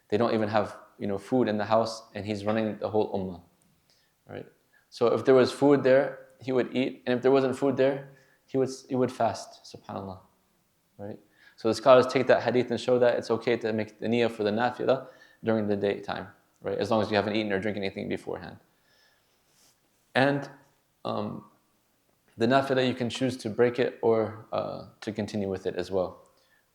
They don't even have, food in the house, and he's running the whole ummah, right? So if there was food there, he would eat, and if there wasn't food there, he would fast. Subhanallah, right? So the scholars take that hadith and show that it's okay to make the niyyah for the nafilah during the daytime, right? As long as you haven't eaten or drinking anything beforehand. And the nafilah, you can choose to break it or to continue with it as well,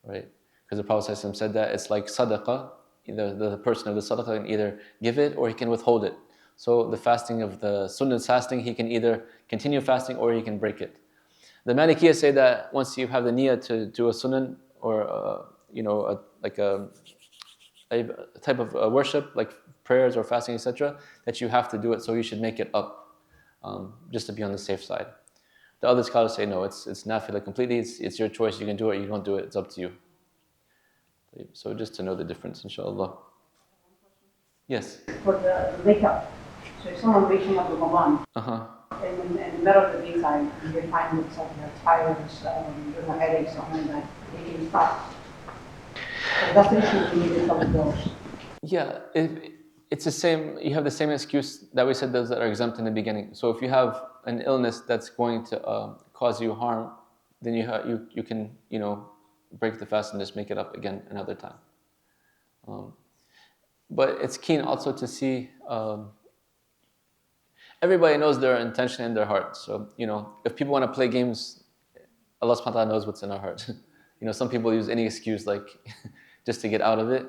right? Because the Prophet ﷺ said that it's like sadaqah. Either the person of the sadaqah can either give it or he can withhold it. So the fasting of the sunnah fasting, he can either continue fasting or he can break it. The Malikiyah say that once you have the niyyah to do a sunnah or a type of worship like prayers or fasting, etc., that you have to do it, so you should make it up just to be on the safe side. The other scholars say no, it's nafilah completely. It's your choice. You can do it. You don't do it. It's up to you. So just to know the difference, inshallah. Yes. For the wake up. So if someone's waking up with Ramadan, in the middle of the daytime, you find themselves tired, headaches, something like that, they can stop. So that's the issue we need to cover those. Yeah, it's the same. You have the same excuse that we said those that are exempt in the beginning. So if you have an illness that's going to cause you harm, then you can break the fast and just make it up again another time. But it's keen also to see. Everybody knows their intention in their heart. So if people want to play games, Allah subhanahu wa ta'ala knows what's in our heart. Some people use any excuse just to get out of it.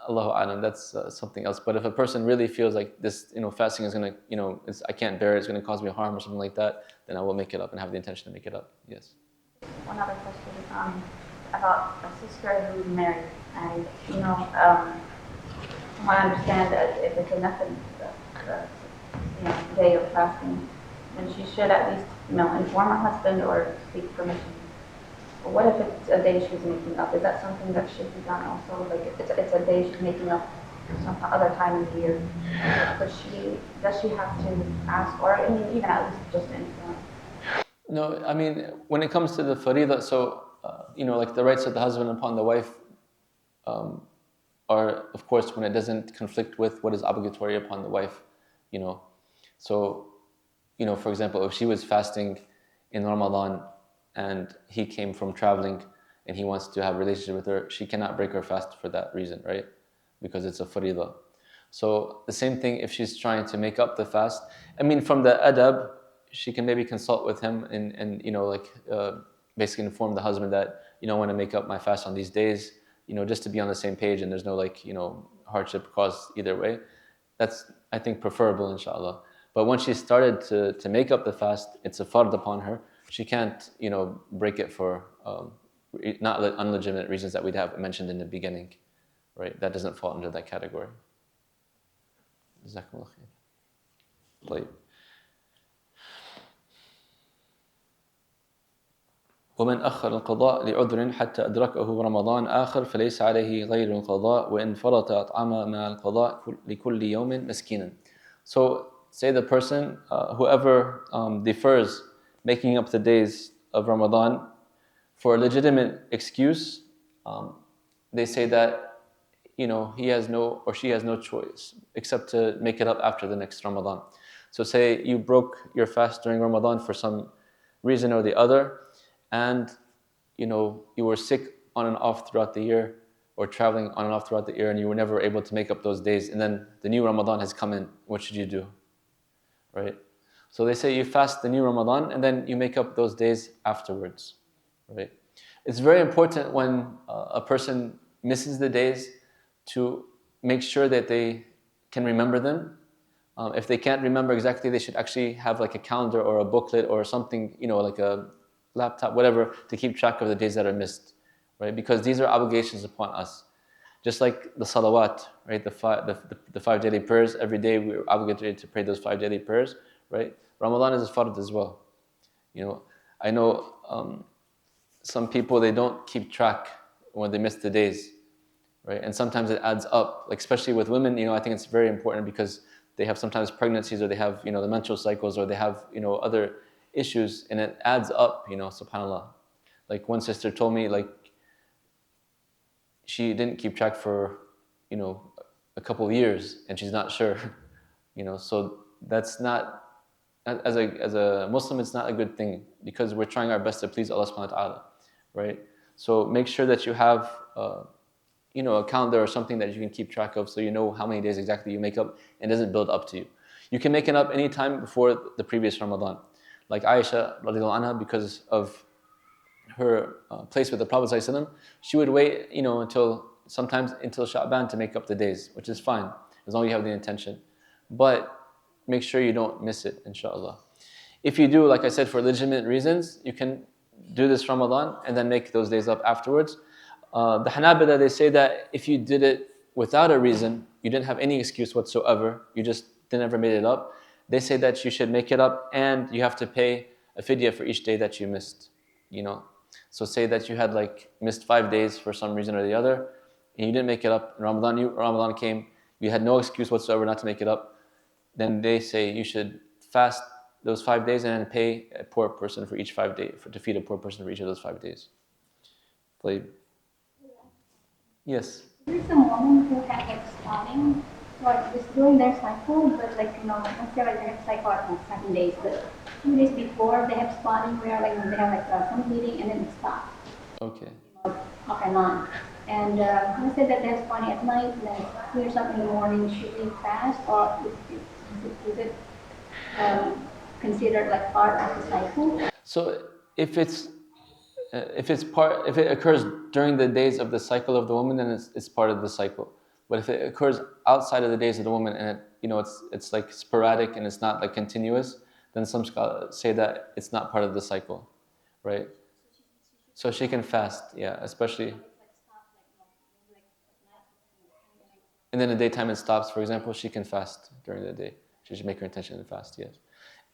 Allahu a'lam, that's something else. But if a person really feels like this, fasting is going to, I can't bear it, it's going to cause me harm or something like that, then I will make it up and have the intention to make it up. Yes. One other question about a sister who's married, and I understand that if it's a nothing, day of fasting, then she should at least, inform her husband or seek permission. But what if it's a day she's making up? Is that something that should be done also? Like it's a day she's making up some other time in the year. Does she have to ask, or even at least just inform? No, I mean, when it comes to the faridah, so, like the rights of the husband upon the wife are, of course, when it doesn't conflict with what is obligatory upon the wife, So, for example, if she was fasting in Ramadan and he came from traveling and he wants to have a relationship with her, she cannot break her fast for that reason, right? Because it's a faridah. So the same thing if she's trying to make up the fast. I mean, from the adab, she can maybe consult with him and basically inform the husband that, I want to make up my fast on these days, just to be on the same page and there's no hardship caused either way. That's, I think, preferable, inshallah. But once she started to make up the fast, it's a fard upon her. She can't, break it for not unlegitimate reasons that we'd have mentioned in the beginning, right? That doesn't fall under that category. Jazakumullah khair. طيب. ومن أخر القضاء لعذر حتى أدركه رمضان آخر فليس عليه غير القضاء وإن فرط أطعم مع القضاء لكل يوم مسكينا. So say the person, whoever defers making up the days of Ramadan for a legitimate excuse, they say that he has no or she has no choice except to make it up after the next Ramadan. So say you broke your fast during Ramadan for some reason or the other, and you were sick on and off throughout the year or traveling on and off throughout the year and you were never able to make up those days, and then the new Ramadan has come in, what should you do? Right? So they say you fast the new Ramadan and then you make up those days afterwards. Right? It's very important when a person misses the days to make sure that they can remember them. If they can't remember exactly, they should actually have like a calendar or a booklet or something, like a laptop, whatever, to keep track of the days that are missed, right? Because these are obligations upon us. Just like the salawat, right? The 5 daily prayers, every day we're obligated to pray those 5 daily prayers, right? Ramadan is a fard as well. I know some people, they don't keep track when they miss the days, right? And sometimes it adds up, like especially with women, I think it's very important because they have sometimes pregnancies or they have, the menstrual cycles or they have, other issues, and it adds up, subhanAllah. Like one sister told me, like, she didn't keep track for, a couple of years and she's not sure, so that's not, as a Muslim, it's not a good thing because we're trying our best to please Allah subhanahu wa ta'ala, right? So make sure that you have, a calendar or something that you can keep track of so you know how many days exactly you make up and it doesn't build up to you. You can make it up any time before the previous Ramadan. Like Aisha radiallahu anha, because of her place with the Prophet ﷺ, she would wait, sometimes until Sha'ban to make up the days, which is fine, as long as you have the intention. But make sure you don't miss it, inshallah. If you do, like I said, for legitimate reasons, you can do this Ramadan and then make those days up afterwards. The Hanabila, they say that if you did it without a reason, you didn't have any excuse whatsoever, you just never made it up, they say that you should make it up and you have to pay a fidya for each day that you missed. So say that you had missed 5 days for some reason or the other, and you didn't make it up. Ramadan came, you had no excuse whatsoever not to make it up. Then they say you should fast those 5 days and then pay a poor person for each 5 days, to feed a poor person for each of those 5 days. Yes. There's some women who have spotting, just during their cycle, but let's say they have cycle at 7 days, but 2 days before they have spotting where they have some bleeding and then it stops. Okay. Off and on. And let's say that they have spotting at night and then it clears up in the morning. Should they fast, or is it considered part of the cycle? So if it occurs during the days of the cycle of the woman, then it's part of the cycle. But if it occurs outside of the days of the woman and it's sporadic and it's not continuous, then some scholars say that it's not part of the cycle, right? So she can fast, yeah, especially. and then the daytime it stops, for example, she can fast during the day. She should make her intention to fast, yes.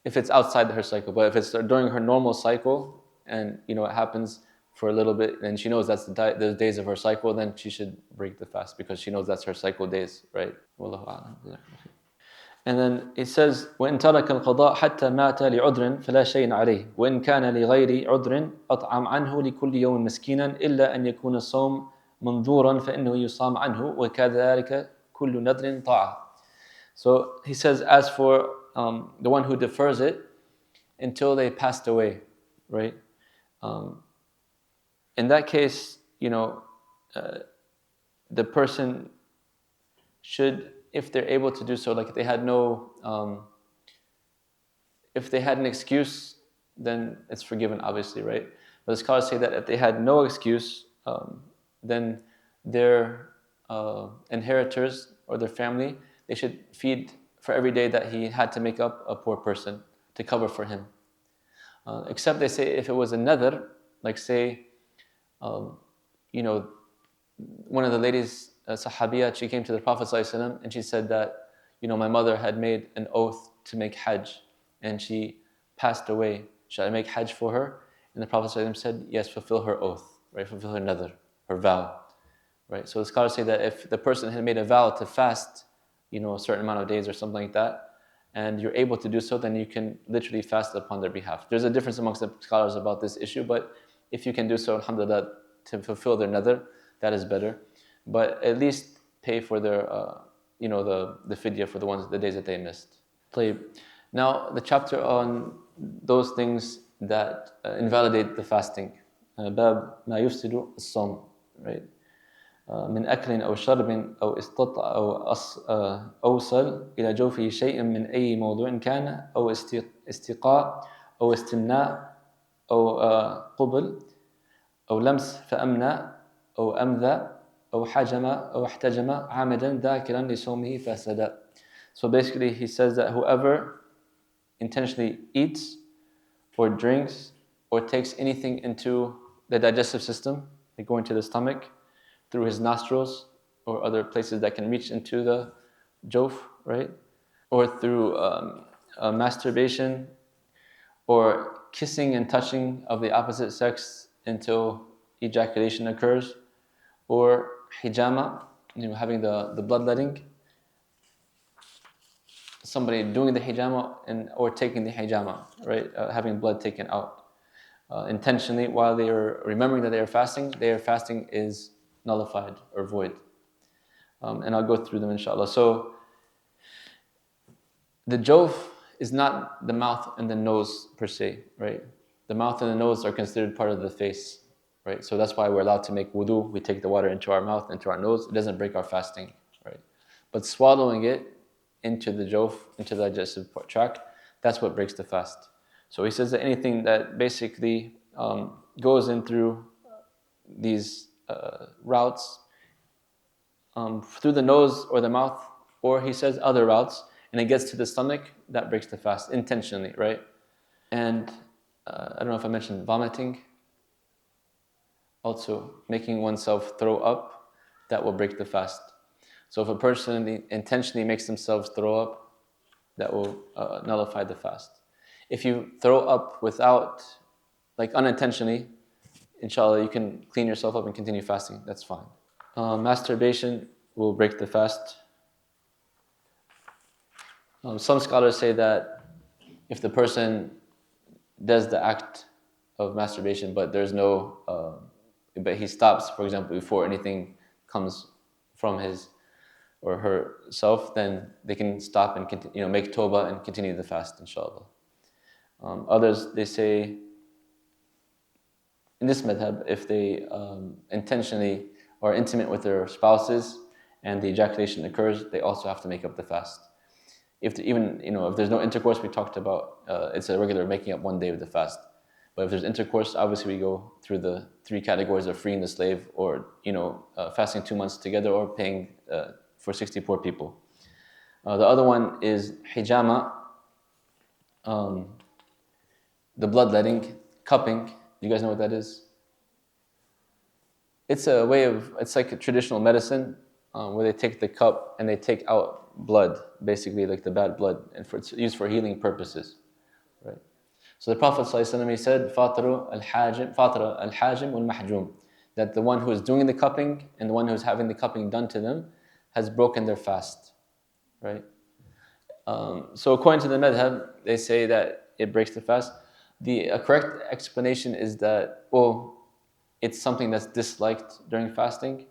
If it's outside her cycle, but if it's during her normal cycle, and it happens for a little bit, and she knows that's the days of her cycle, then she should break the fast because she knows that's her cycle days, right? Wallahu a'lam. And then it says, وَإِن تَرَكَ الْقَضَاء حَتَّى مَاتَ لِعُذْرٍ فَلَا شَيْءٍ عَلَيْهِ وَإِن كَانَ لِغَيْرِ عُذْرٍ أَطْعَمْ عَنْهُ لِكُلِّ يَوْمٍ مِسْكِينًا إِلَّا أَنْ يَكُونَ الصَّوْمُ مَنْذُورًا فَإِنَّهُ يُصَامُ عَنْهُ وَكَذَلِكَ كُلُّ نَذْرٍ طَاعَةٍ. So he says, as for the one who defers it until they passed away, right? In that case, the person should, if they're able to do so, like if they had an excuse, then it's forgiven, obviously, right? But the scholars say that if they had no excuse, then their inheritors or their family, they should feed for every day that he had to make up a poor person to cover for him. Except they say if it was a nadhr, like say, one of the ladies, Sahabiyat, she came to the Prophet ﷺ and she said that, my mother had made an oath to make Hajj and she passed away. Should I make Hajj for her? And the Prophet ﷺ said, yes, fulfill her oath, right? Fulfill her nadhr, her vow, right? So the scholars say that if the person had made a vow to fast, a certain amount of days or something like that, and you're able to do so, then you can literally fast upon their behalf. There's a difference amongst the scholars about this issue, but if you can do so, alhamdulillah, to fulfill their nadhr, that is better. But at least pay for their, the fidyah for the days that they missed. Now, the chapter on those things that invalidate the fasting. باب ما يفسد الصوم, right? من أكل أو شرب أو استطاع أو أوصل إلى جوفه شيء من أي موضوع كان أو استقاء أو استمناء أو قبل أو لمس فأمنى أو أمذى أو حجم أو احتجم عامدا ذاكرا لصومه فسد. So basically he says that whoever intentionally eats or drinks or takes anything into the digestive system, like going to the stomach, through his nostrils or other places that can reach into the jof, right? Or through masturbation or kissing and touching of the opposite sex until ejaculation occurs, or hijama, having the bloodletting, somebody doing the hijama or taking the hijama, right? Having blood taken out intentionally while they are remembering that they are fasting, their fasting is nullified or void. And I'll go through them inshallah. So the jof is not the mouth and the nose per se, right? The mouth and the nose are considered part of the face, right? So that's why we're allowed to make wudu. We take the water into our mouth, into our nose. It doesn't break our fasting, right? But swallowing it into the jof, into the digestive tract, that's what breaks the fast. So he says that anything that basically goes in through these routes, through the nose or the mouth, or he says other routes, and it gets to the stomach, that breaks the fast intentionally, right? And I don't know if I mentioned vomiting. Also, making oneself throw up, that will break the fast. So if a person intentionally makes themselves throw up, that will nullify the fast. If you throw up without, like unintentionally, inshallah, you can clean yourself up and continue fasting. That's fine. Masturbation will break the fast. Some scholars say that if the person does the act of masturbation, but there's no, but he stops, for example, before anything comes from his or herself, then they can stop and continue, make tawbah and continue the fast, inshallah. Others, they say, in this madhab, if they intentionally are intimate with their spouses and the ejaculation occurs, they also have to make up the fast. If there's no intercourse, we talked about, it's a regular making up one day of the fast. But if there's intercourse, obviously we go through the 3 categories of freeing the slave, or fasting 2 months together, or paying for 60 poor people. The other one is hijama, the bloodletting, cupping. You guys know what that is? It's a way of, it's like a traditional medicine. where they take the cup and they take out blood, basically like the bad blood, and it's used for healing purposes, right? So the Prophet ﷺ, he said, "Fatiru al-hajim wal-mahjum," that the one who is doing the cupping and the one who is having the cupping done to them has broken their fast, right? So according to the madhab, they say that it breaks the fast. The correct explanation is that, well, it's something that's disliked during fasting,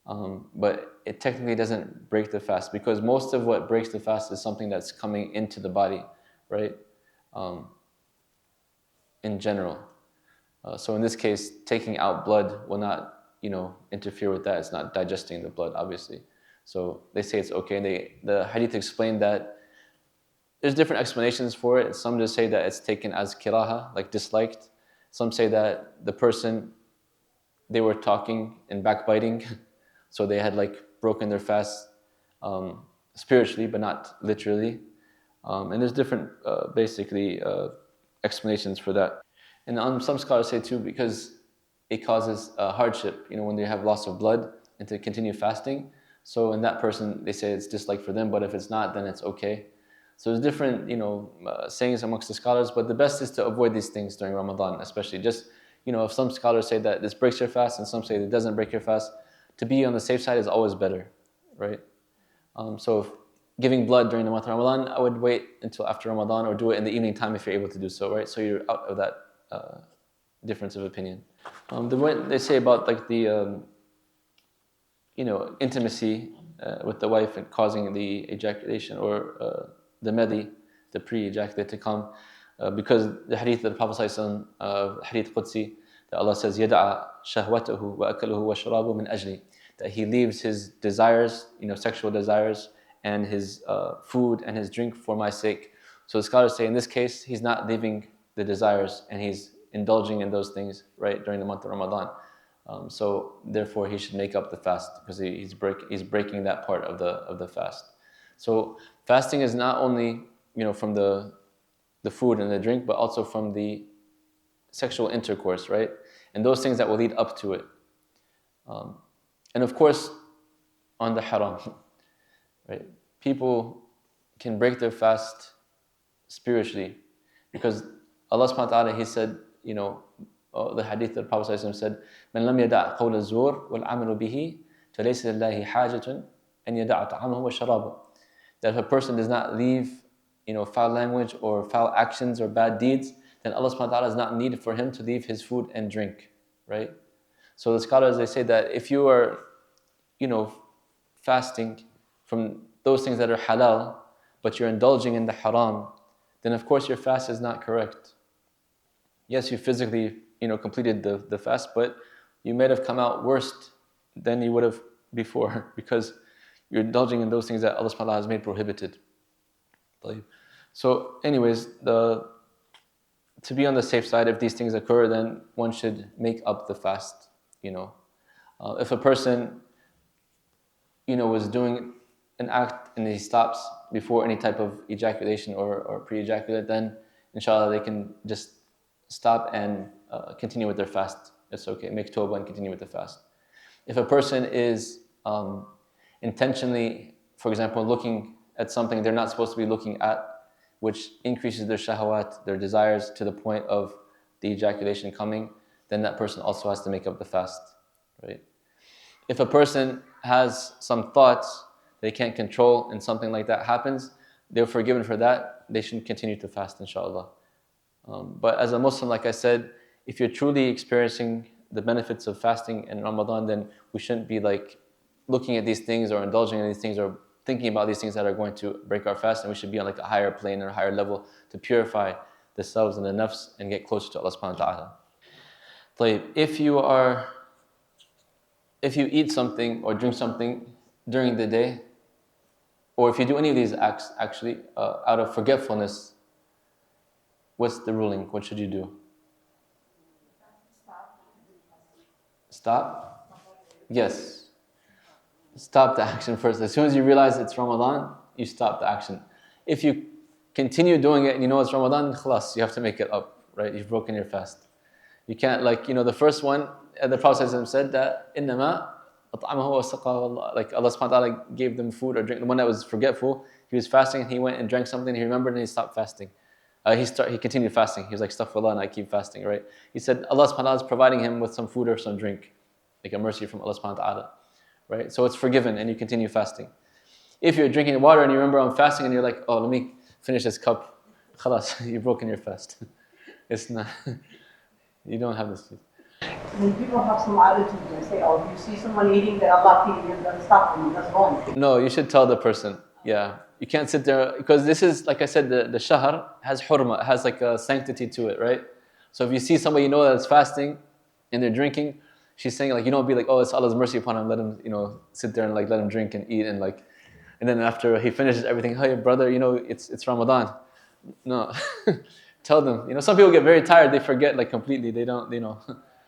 but it technically doesn't break the fast, because most of what breaks the fast is something that's coming into the body, right? In general. So in this case, taking out blood will not, interfere with that. It's not digesting the blood, obviously. So they say it's okay. The hadith explained that there's different explanations for it. Some just say that it's taken as kiraha, like disliked. Some say that the person, they were talking and backbiting, so they had like broken their fast spiritually, but not literally. And there's different, basically, explanations for that. And some scholars say too, because it causes hardship, when they have loss of blood, and to continue fasting. So in that person, they say it's disliked for them, but if it's not, then it's okay. So there's different, sayings amongst the scholars, but the best is to avoid these things during Ramadan, especially. Just, if some scholars say that this breaks your fast and some say that it doesn't break your fast, to be on the safe side is always better, right? So if giving blood during the month of Ramadan, I would wait until after Ramadan, or do it in the evening time if you're able to do so, right? So you're out of that difference of opinion. What they say about like the, intimacy with the wife and causing the ejaculation, or the medi, the pre-ejaculate to come, because the hadith of the Prophet ﷺ, hadith Qudsi, that Allah says, يَدَعَ شَهْوَتَهُ وَأَكَلُهُ وَشَرَابُهُ مِنْ أَجْلِي, that He leaves His desires, sexual desires, and His food and His drink for my sake. So the scholars say in this case, He's not leaving the desires and He's indulging in those things, right, during the month of Ramadan. So therefore He should make up the fast, because he's breaking that part of the fast. So fasting is not only, from the food and the drink, but also from the sexual intercourse, right? And those things that will lead up to it. And of course, on the haram, right? People can break their fast spiritually, because Allah subhanahu wa ta'ala, He said, the hadith that the Prophet said, "Man lam yada' qawl az-zur wal 'amalu bihi, falaysa lillahi hajatun an yada'a ta'amahu wa sharabahu." That if a person does not leave, foul language or foul actions or bad deeds, then Allah subhanahu wa ta'ala is not needed for him to leave his food and drink, right? So the scholars, they say that if you are, fasting from those things that are halal, but you're indulging in the haram, then of course your fast is not correct. Yes, you physically, completed the fast, but you might have come out worse than you would have before, because you're indulging in those things that Allah subhanahu wa ta'ala has made prohibited. So anyways, to be on the safe side, if these things occur, then one should make up the fast, If a person, was doing an act and he stops before any type of ejaculation or pre-ejaculate, then inshallah they can just stop and continue with their fast. It's okay. Make tawbah and continue with the fast. If a person is intentionally, for example, looking at something they're not supposed to be looking at, which increases their shahawat, their desires, to the point of the ejaculation coming, then that person also has to make up the fast, right? If a person has some thoughts they can't control and something like that happens, they're forgiven for that. They shouldn't continue to fast, inshallah. But as a Muslim, like I said, if you're truly experiencing the benefits of fasting in Ramadan, then we shouldn't be like looking at these things or indulging in these things or thinking about these things that are going to break our fast, and we should be on like a higher plane or a higher level to purify the selves and the nafs and get closer to Allah subhanahu wa ta'ala. If you eat something or drink something during the day, or if you do any of these acts actually out of forgetfulness, what's the ruling? What should you do? Stop? Yes. Stop the action first. As soon as you realize it's Ramadan, you stop the action. If you continue doing it and you know it's Ramadan, khalas, you have to make it up, right? You've broken your fast. You can't the first one, the Prophet said that, إِنَّمَا أطعمه وسقاه. Like Allah subhanahu wa ta'ala gave them food or drink. The one that was forgetful, he was fasting and he went and drank something, he remembered and he stopped fasting. He continued fasting. He was like, astaghfirullah, and I keep fasting, right? He said Allah subhanahu wa ta'ala is providing him with some food or some drink, like a mercy from Allah subhanahu wa ta'ala, right? So it's forgiven and you continue fasting. If you're drinking water and you remember I'm fasting and you're like, oh, let me finish this cup, khalas, you've broken your fast. It's not, you don't have this. When people have some attitude, they say, oh, if you see someone eating that Allah feeding him, then stop them, that's wrong. No, you should tell the person, yeah. You can't sit there, because this is, like I said, the shahr has hurma, has like a sanctity to it, right? So if you see somebody you know that's fasting and they're drinking, she's saying like, you don't be like, oh, it's Allah's mercy upon him, let him, sit there and like let him drink and eat and then after he finishes everything, hey brother, it's Ramadan. No, tell them. Some people get very tired, they forget like completely, they don't,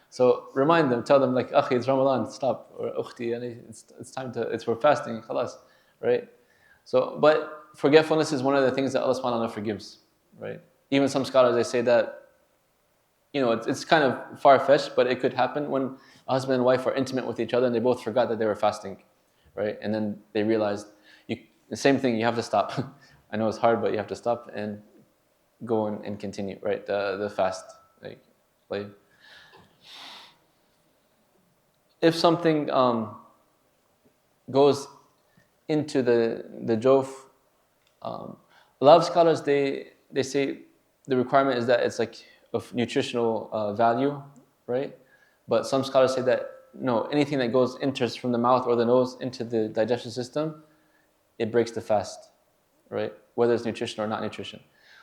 So remind them, tell them like, akhi, it's Ramadan, stop. Or ukhti, it's time we're fasting, khalas, right? So, but forgetfulness is one of the things that Allah subhanahu wa ta'ala forgives, right? Even some scholars, they say that, it's kind of far-fetched, but it could happen when a husband and wife are intimate with each other and they both forgot that they were fasting, right? And then they realized, the same thing, you have to stop. I know it's hard, but you have to stop and go and continue, right? The fast, like. If something goes into the jawf, a lot of scholars they say the requirement is that it's like of nutritional value, right? But some scholars say that no, anything that enters from the mouth or the nose into the digestion system, it breaks the fast, right? Whether it's nutrition or not nutrition.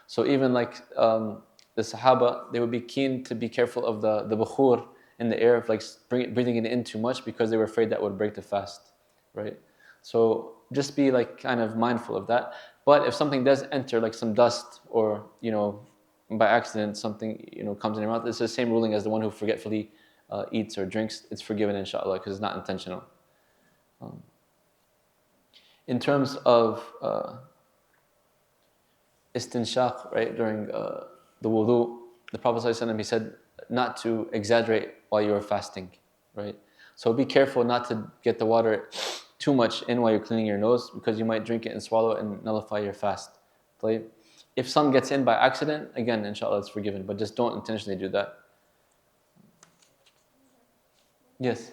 So even like the Sahaba, they would be keen to be careful of the bukhur in the air, of like breathing it in too much, because they were afraid that would break the fast, right? So just be like kind of mindful of that. But if something does enter, like some dust or by accident something comes in your mouth, it's the same ruling as the one who forgetfully eats or drinks. It's forgiven inshallah because it's not intentional. In terms of istinshaq, right, during the wudu, the Prophet ﷺ, he said not to exaggerate while you are fasting, right? So be careful not to get the water too much in while you're cleaning your nose, because you might drink it and swallow it and nullify your fast. Right? If some gets in by accident, again, inshallah, it's forgiven, but just don't intentionally do that. Yes?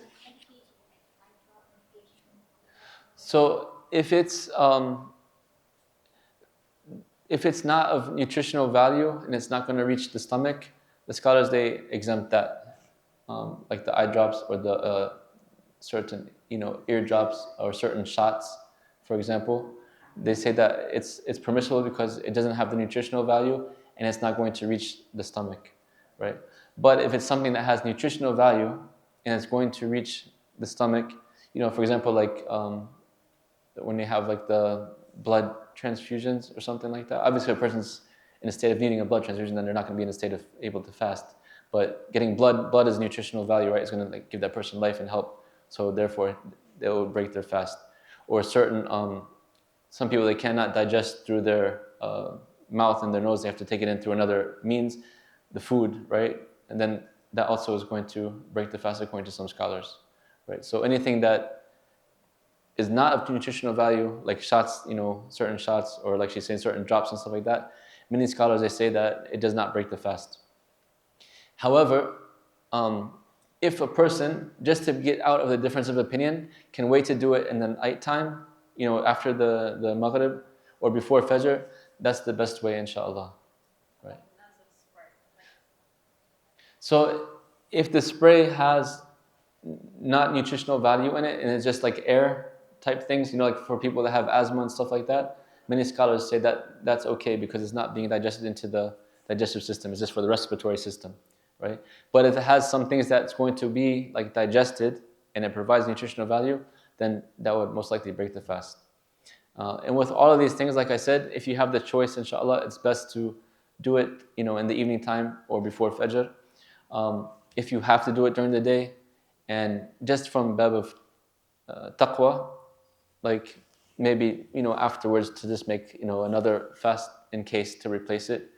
So if it's not of nutritional value and it's not going to reach the stomach, the scholars, they exempt that, like the eye drops or the certain ear drops or certain shots, for example. They say that it's permissible because it doesn't have the nutritional value and it's not going to reach the stomach, right? But if it's something that has nutritional value and it's going to reach the stomach, for example, like when they have like the blood transfusions or something like that. Obviously, if a person's in a state of needing a blood transfusion, then they're not going to be in a state of able to fast. But getting blood is nutritional value, right? It's going to give that person life and help. So therefore, they will break their fast. Or certain, some people, they cannot digest through their mouth and their nose. They have to take it in through another means, the food, right? And then that also is going to break the fast according to some scholars, right? So anything that is not of nutritional value, like shots, certain shots, or like she's saying, certain drops and stuff like that, many scholars, they say that it does not break the fast. However, if a person, just to get out of the difference of opinion, can wait to do it in the night time, after the Maghrib or before Fajr, that's the best way, inshallah. Right? So if the spray has not nutritional value in it and it's just like air type things, like for people that have asthma and stuff like that, many scholars say that that's okay because it's not being digested into the digestive system, it's just for the respiratory system, right? But if it has some things that's going to be like digested and it provides nutritional value, then that would most likely break the fast. And with all of these things, like I said, if you have the choice, inshallah, it's best to do it, in the evening time or before Fajr. If you have to do it during the day, and just from bab of taqwa, like maybe afterwards to just make another fast in case to replace it.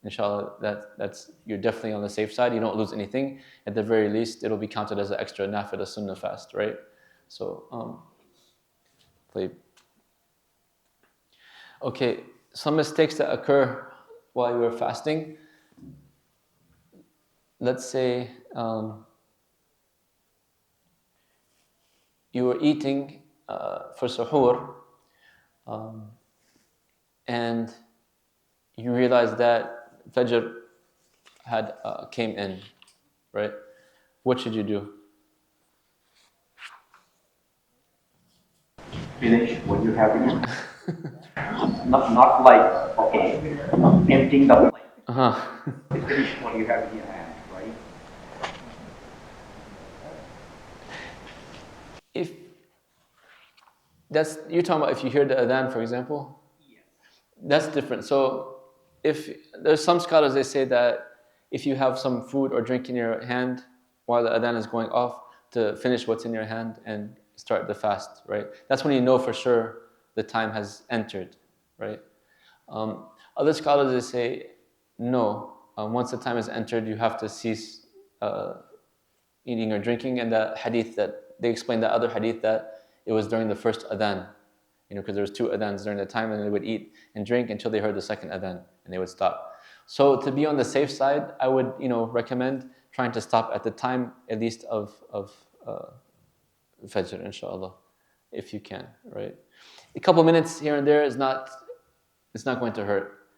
Inshallah, that's you're definitely on the safe side. You don't lose anything. At the very least, it'll be counted as an extra nafila sunnah fast, right? So, طيب. Okay, some mistakes that occur while you are fasting. Let's say you were eating for suhoor, and you realized that Fajr had came in, right? What should you do? Finish what you have in. Not like, okay, emptying the plate. Finish what you have in your hand, right? If that's, you're talking about if you hear the adhan, for example? Yes. That's different. So if there's some scholars, they say that if you have some food or drink in your hand while the adhan is going off, to finish what's in your hand and start the fast, right? That's when you know for sure the time has entered, right? Other scholars, they say no. Once the time has entered, you have to cease eating or drinking. And the hadith that they explained, the other hadith, that it was during the first adhan, because there was 2 adhans during the time, and they would eat and drink until they heard the second adhan, and they would stop. So to be on the safe side, I would recommend trying to stop at the time at least of Fajr, inshallah, if you can, right? A couple minutes here and there is not, it's not going to hurt,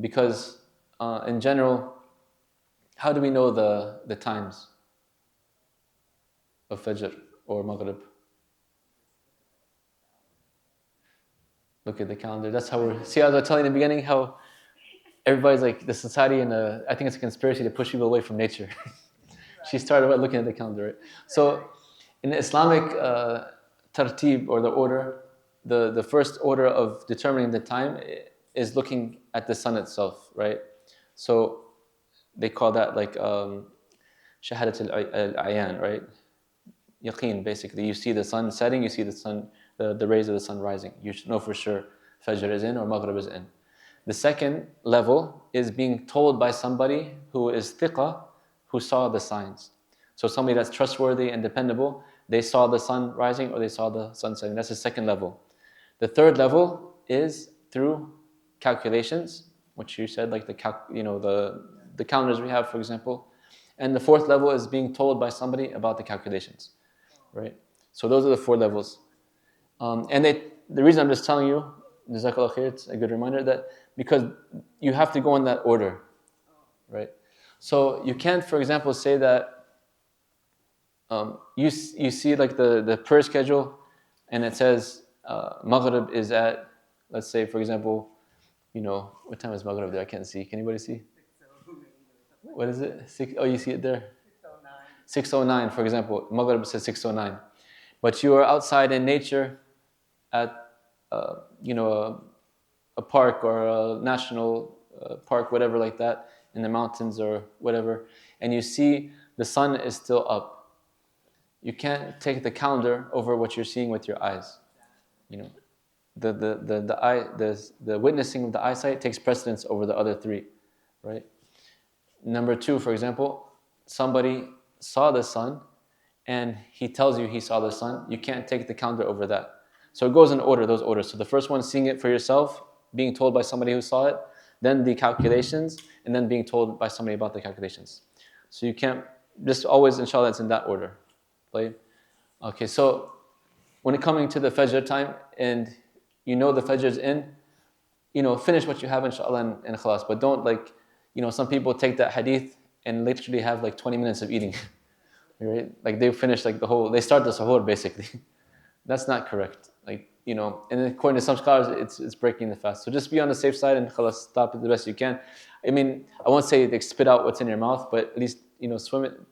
because in general, how do we know the times of Fajr or Maghrib? Look at the calendar. That's how we're. See, as I was telling you in the beginning, how everybody's like the society, and I think it's a conspiracy to push people away from nature. She started by looking at the calendar, right? So, in the Islamic tartib, or the order, the first order of determining the time is looking at the sun itself, right? So they call that like shahadat al-ayan, right? Yaqeen, basically. You see the sun setting, you see the sun, the rays of the sun rising. You should know for sure Fajr is in or Maghrib is in. The second level is being told by somebody who is thiqah, who saw the signs. So somebody that's trustworthy and dependable, they saw the sun rising or they saw the sun setting. That's the second level. The third level is through calculations, which you said, like the calendars we have, for example. And the fourth level is being told by somebody about the calculations, right? So those are the 4 levels. And the reason I'm just telling you, Jazakallah khair, it's a good reminder, that because you have to go in that order, right? So you can't, for example, say that you see like the prayer schedule, and it says Maghrib is at, let's say, for example, what time is Maghrib there? I can't see. Can anybody see? What is it? Oh, you see it there? 6:09, for example. Maghrib says 6:09. But you are outside in nature at a park or a national park, whatever like that, in the mountains or whatever, and you see the sun is still up. You can't take the calendar over what you're seeing with your eyes. The witnessing of the eyesight takes precedence over the other 3, right? Number 2, for example, somebody saw the sun and he tells you he saw the sun. You can't take the calendar over that. So it goes in order, those orders. So the first one, seeing it for yourself, being told by somebody who saw it, then the calculations, and then being told by somebody about the calculations. So you can't, just always, inshallah, it's in that order. Right? Okay, so when it coming to the Fajr time, and the Fajr is in, finish what you have, inshallah, and khalas. But don't some people take that hadith and literally have like 20 minutes of eating. Right? Like they finish like they start the suhoor basically. That's not correct. And according to some scholars, it's breaking the fast. So just be on the safe side and khalas, stop it the best you can. I mean, I won't say spit out what's in your mouth, but at least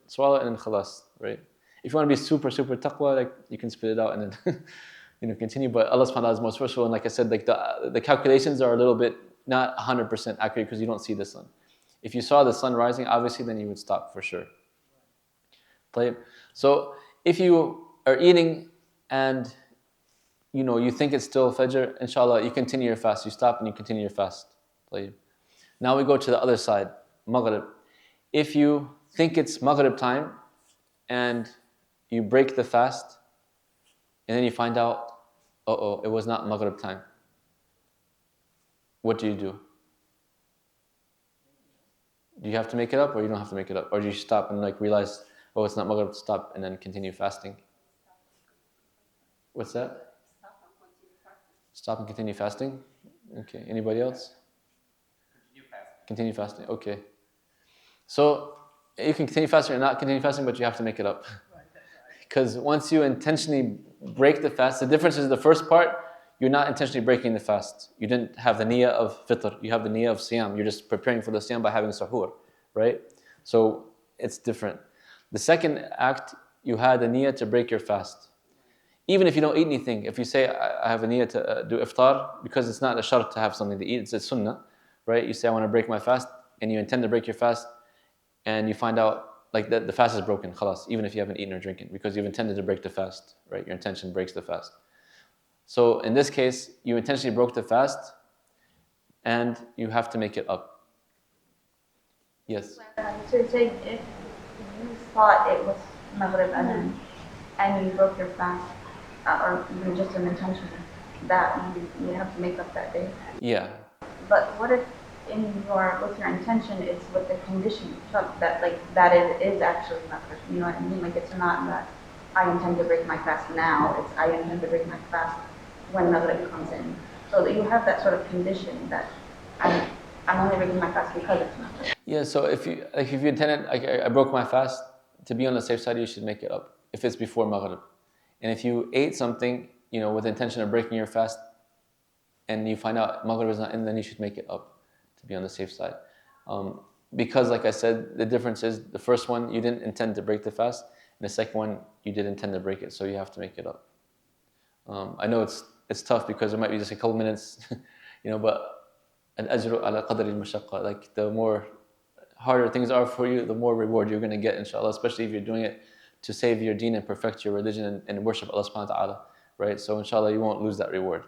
swallow it and khalas, right? If you want to be super, super taqwa, you can spit it out and then continue. But Allah subhanahu wa ta'ala is most merciful, and like I said, the calculations are a little bit not 100% accurate because you don't see the sun. If you saw the sun rising, obviously, then you would stop for sure. So if you are eating and you think it's still Fajr, inshallah, you continue your fast. You stop and you continue your fast. Now we go to the other side, Maghrib. If you think it's Maghrib time and you break the fast, and then you find out, it was not Maghrib time. What do? Do you have to make it up, or you don't have to make it up? Or do you stop and like realize, it's not Maghrib, stop and then continue fasting? What's that? Stop and continue fasting? Okay, anybody else? Continue fasting, okay. So, you can continue fasting or not continue fasting, but you have to make it up. Because once you intentionally break the fast, the difference is the first part, you're not intentionally breaking the fast. You didn't have the niyyah of fitr, you have the niyyah of siyam. You're just preparing for the siyam by having suhoor, right? So, it's different. The second act, you had the niyyah to break your fast. Even if you don't eat anything, if you say, I have a niyyah to do iftar, because it's not a shart to have something to eat, it's a sunnah, right? You say, I want to break my fast, and you intend to break your fast, and you find out like that the fast is broken, khalas, even if you haven't eaten or drinking, because you've intended to break the fast, right? Your intention breaks the fast. So in this case, you intentionally broke the fast, and you have to make it up. Yes? So you're saying if you thought it was Maghrib and you broke your fast, or even just an intention, that you have to make up that day? Yeah. But what if with your intention, it's with the condition that is actually Maghrib? You know what I mean? Like it's not that I intend to break my fast now, it's I intend to break my fast when Maghrib comes in. So that you have that sort of condition that I'm only breaking my fast because it's Maghrib. Yeah, so if you intended, I broke my fast, to be on the safe side, you should make it up, if it's before Maghrib. And if you ate something, with the intention of breaking your fast, and you find out Maghrib is not in, then you should make it up, to be on the safe side. Because like I said, the difference is the first one, you didn't intend to break the fast, and the second one, you did intend to break it, so you have to make it up. I know it's tough because it might be just a couple minutes, but al-ajru ala qadri al-mashaqqa, like the more harder things are for you, the more reward you're going to get, inshallah, especially if you're doing it to save your deen and perfect your religion and worship Allah subhanahu wa ta'ala, right? So inshallah, you won't lose that reward.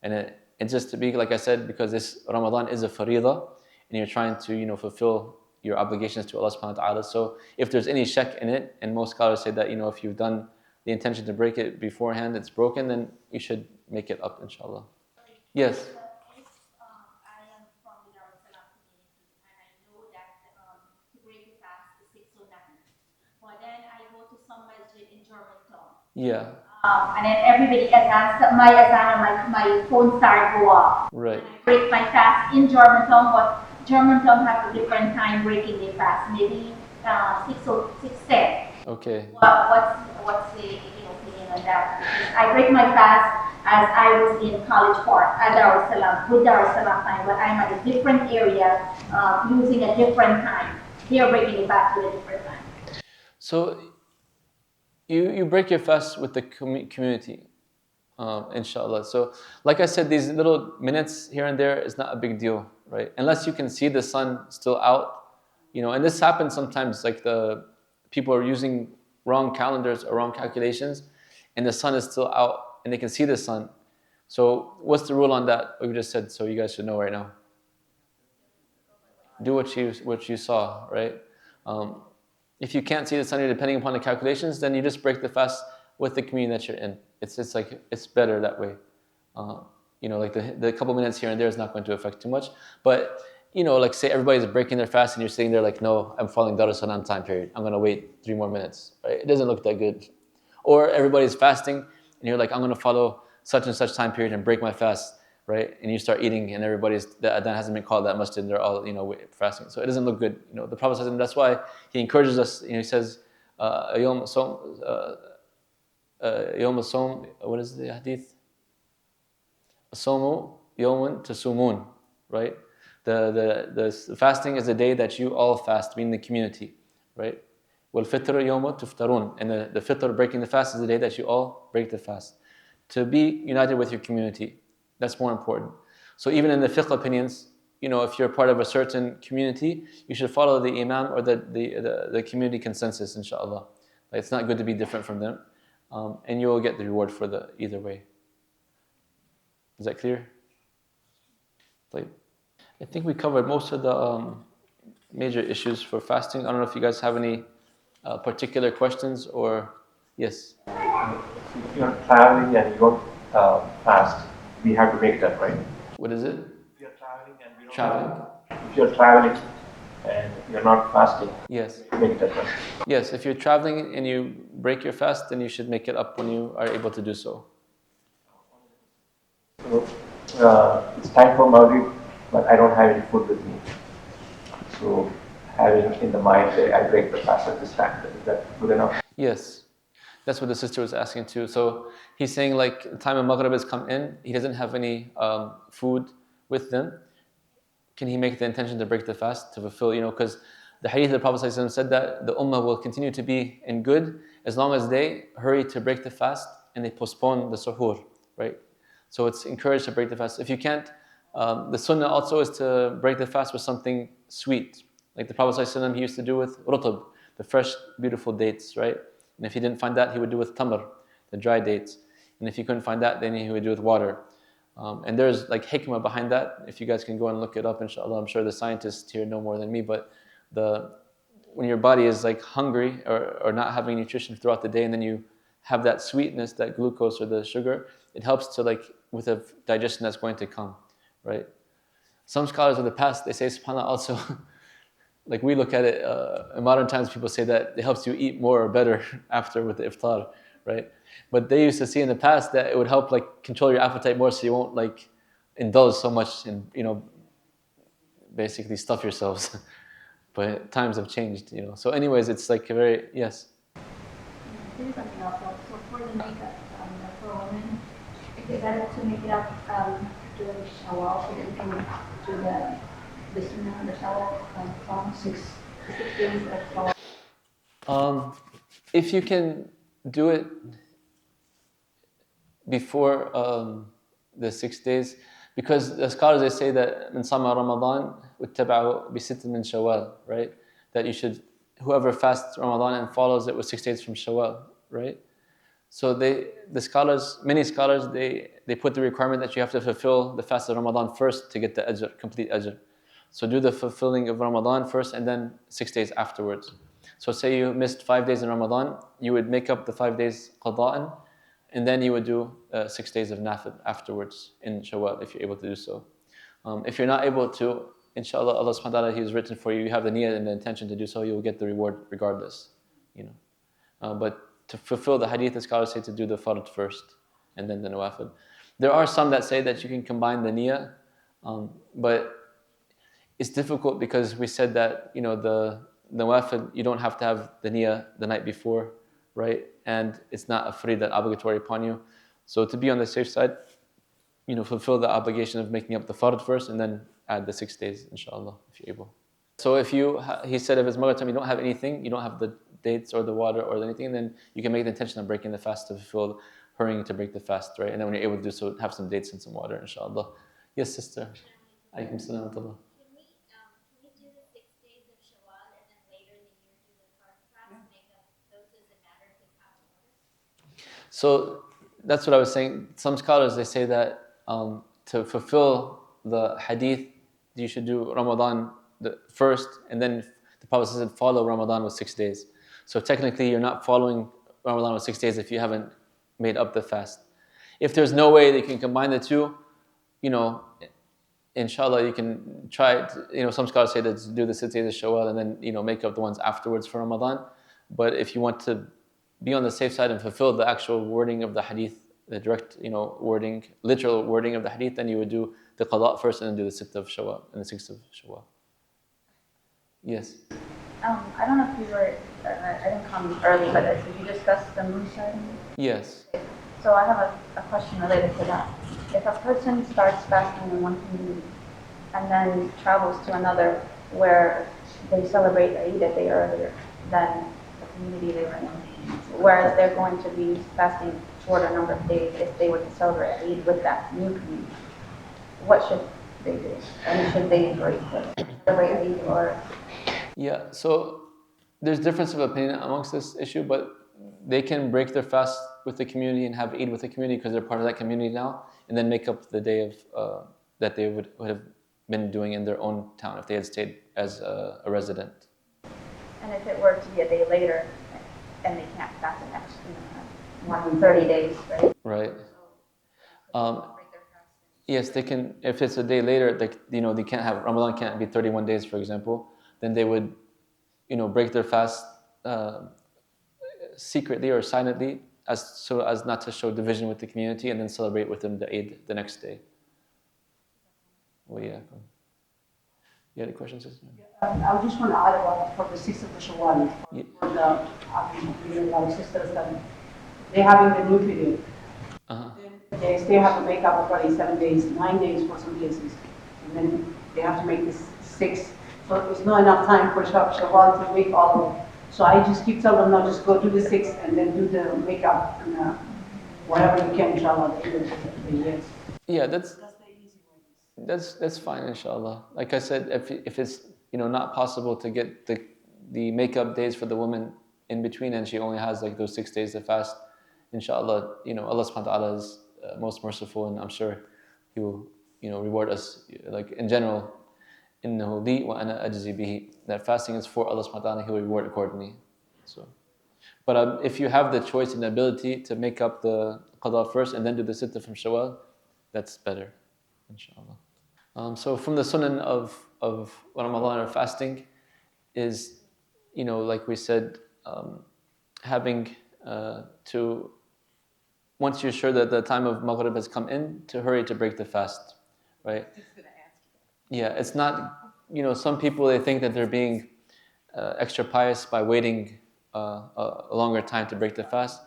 And it's just to be, like I said, because this Ramadan is a faridah, and you're trying to, fulfill your obligations to Allah subhanahu wa ta'ala. So if there's any shak in it, and most scholars say that, if you've done the intention to break it beforehand, it's broken, then you should make it up, inshallah. Yes? I am from the Dar-us-Salaam community, and I know that to break the fast is 609. But then I go to some masjid in Germantown. Yeah. And then everybody azans, my azan and my phone start go off. Right. And I break my fast in Germantown, but Germantown have a different time breaking their fast, maybe 6:10. Okay. What's the opinion on that? Because I break my fast as I was in College Park at Dar-us-Salaam, with Dar-us-Salaam time, but I'm at a different area using a different time. They are breaking it back to a different time. So you break your fast with the community, inshallah. So like I said, these little minutes here and there is not a big deal, right? Unless you can see the sun still out, and this happens sometimes, like the people are using wrong calendars or wrong calculations, and the sun is still out, and they can see the sun. So what's the rule on that? What we just said, so you guys should know right now. Do what you saw, right? If you can't see the sun, depending upon the calculations, then you just break the fast with the community that you're in. It's better that way. Like the couple minutes here and there is not going to affect too much. But like say everybody's breaking their fast and you're sitting there like, no, I'm following Dar-us-Salaam time period. I'm gonna wait 3 more minutes. Right? It doesn't look that good. Or everybody's fasting and you're like, I'm gonna follow such and such time period and break my fast, right? And you start eating and the adhan hasn't been called that much and they're all fasting. So it doesn't look good. The Prophet says, and that's why he encourages us. He says, Yawm as-Sawm, what is the hadith? As-Sawmu yawmun tasumun, right? The fasting is the day that you all fast, meaning the community, right? وَالْفِطْرُ يَوْمُ تُفْطَرُونَ, and the fitr, breaking the fast, is the day that you all break the fast. To be united with your community, that's more important. So even in the fiqh opinions, if you're part of a certain community, you should follow the imam or the community consensus, inshallah. It's not good to be different from them, and you will get the reward for either way. Is that clear? I think we covered most of the major issues for fasting. I don't know if you guys have any particular questions or yes. If you're traveling and you don't fast, we have to make it up, right? What is it? If you're traveling and we don't Traveling? If you're traveling and you're not fasting, Yes. make it up, right? Yes, if you're traveling and you break your fast, then you should make it up when you are able to do so. So, it's time for Maghrib, but I don't have any food with me. So, having in the mind that I break the fast at this time, is that good enough? Yes, that's what the sister was asking too. So he's saying like the time of Maghrib has come in, he doesn't have any food with them. Can he make the intention to break the fast to fulfill, because the hadith of the Prophet ﷺ said that the ummah will continue to be in good as long as they hurry to break the fast and they postpone the suhoor, right? So it's encouraged to break the fast. If you can't, the sunnah also is to break the fast with something sweet. Like the Prophet ﷺ, he used to do with rutab, the fresh, beautiful dates, right? And if he didn't find that, he would do with tamr, the dry dates. And if he couldn't find that, then he would do with water. And there's like hikmah behind that. If you guys can go and look it up, inshallah. I'm sure the scientists here know more than me, but when your body is like hungry or not having nutrition throughout the day, and then you have that sweetness, that glucose or the sugar, it helps to like with a digestion that's going to come, right? Some scholars of the past, they say subhanAllah also, like we look at it, in modern times people say that it helps you eat more or better after with the iftar, right? But they used to see in the past that it would help like control your appetite more so you won't like indulge so much and basically stuff yourselves. But times have changed, So anyways, it's like a very, yes. Here's something else. So for the makeup, for women, is it better to make it up during Shawwal so that you can do the sunnah, the Shawwal from 6 days of Shawwal? If you can do it before the 6 days, because the scholars, they say that من صام Ramadan واتبعه بست من Shawwal, right? That you should, whoever fasts Ramadan and follows it with 6 days from Shawwal, right? So many scholars, they put the requirement that you have to fulfill the fast of Ramadan first to get the ajr, complete ajr. So do the fulfilling of Ramadan first and then 6 days afterwards. So say you missed 5 days in Ramadan, you would make up the 5 days qada'an, and then you would do 6 days of nafil afterwards in Shawwal if you're able to do so. If you're not able to, inshallah, Allah subhanahu wa ta'ala, He has written for you, you have the niyyah and the intention to do so, you will get the reward regardless. But to fulfill the hadith, the scholars say to do the fard first and then the nawafil. There are some that say that you can combine the niyyah, but it's difficult because we said that the nawafil, you don't have to have the niyyah the night before, right? And it's not a faridah, obligatory upon you. So to be on the safe side, fulfill the obligation of making up the fard first and then add the 6 days, inshallah, if you're able. So if he said if it's Maghrib time, you don't have anything, you don't have the dates or the water or anything, then you can make the intention of breaking the fast to fulfill, hurrying to break the fast, right? And then when you're able to do so, have some dates and some water, inshallah. Yes, sister. Alaykum salam wa rahmatullah. Can we do the 6 days of Shawwal and then later in the year do the fard fast, make up those? Does it matter if it's out of order? So that's what I was saying. Some scholars, they say that to fulfill the hadith, you should do Ramadan first, and then the Prophet said follow Ramadan with 6 days. So technically you're not following Ramadan with 6 days if you haven't made up the fast. If there's no way that you can combine the two, inshallah you can try it. Some scholars say that do the 6 days of Shawwal and then make up the ones afterwards for Ramadan. But if you want to be on the safe side and fulfill the actual wording of the hadith, the direct wording, literal wording of the hadith, then you would do the qada first and then do the 6th of Shawwal and the 6th of Shawwal. Yes. I don't know if you were, I didn't come early, but did you discuss the moon sighting? Yes. So I have a question related to that. If a person starts fasting in one community and then travels to another where they celebrate Eid a day earlier than the community they were in, whereas they're going to be fasting shorter number of days if they were to celebrate Eid with that new community, what should they do? And should they celebrate Eid or? Yeah, so there's difference of opinion amongst this issue, but they can break their fast with the community and have Eid with the community because they're part of that community now, and then make up the day of that they would have been doing in their own town if they had stayed as a resident. And if it were to be a day later and they can't fast the next, more than 30 days, right? Right. Break their fast. Yes, they can. If it's a day later, like they can't have Ramadan can't be 31 days, for example. Then they would, break their fast secretly or silently, as not to show division with the community, and then celebrate with them the Eid the next day. Well, yeah. You had a question, sister? I just want to add about for the 6th of Shawwal, Yeah. for our sisters that they're having the new period. Uh-huh. They still have to make up for 7 days, 9 days for some places. And then they have to make this 6. So it's not enough time for Shawwal to make all of it. So I just keep telling them, no, just go do the 6 and then do the makeup and whatever you can, inshallah, the years. Yeah, that's fine, inshallah. Like I said, if it's not possible to get the makeup days for the woman in between, and she only has like those 6 days to fast, inshallah, Allah subhanahu wa ta'ala is most merciful, and I'm sure He will reward us. Like in general, إِنَّهُ لِي وَأَنَا أَجْزِي بِهِ, that fasting is for Allah subhanahu wa ta'ala, He will reward accordingly. So, but if you have the choice and the ability to make up the qada first and then do the sittah from Shawwal, that's better, inshallah. So from the sunnah of Ramadan or fasting is, like we said, having to, once you're sure that the time of Maghrib has come in, to hurry to break the fast, right? Yeah, it's not, some people, they think that they're being extra pious by waiting a longer time to break the fast.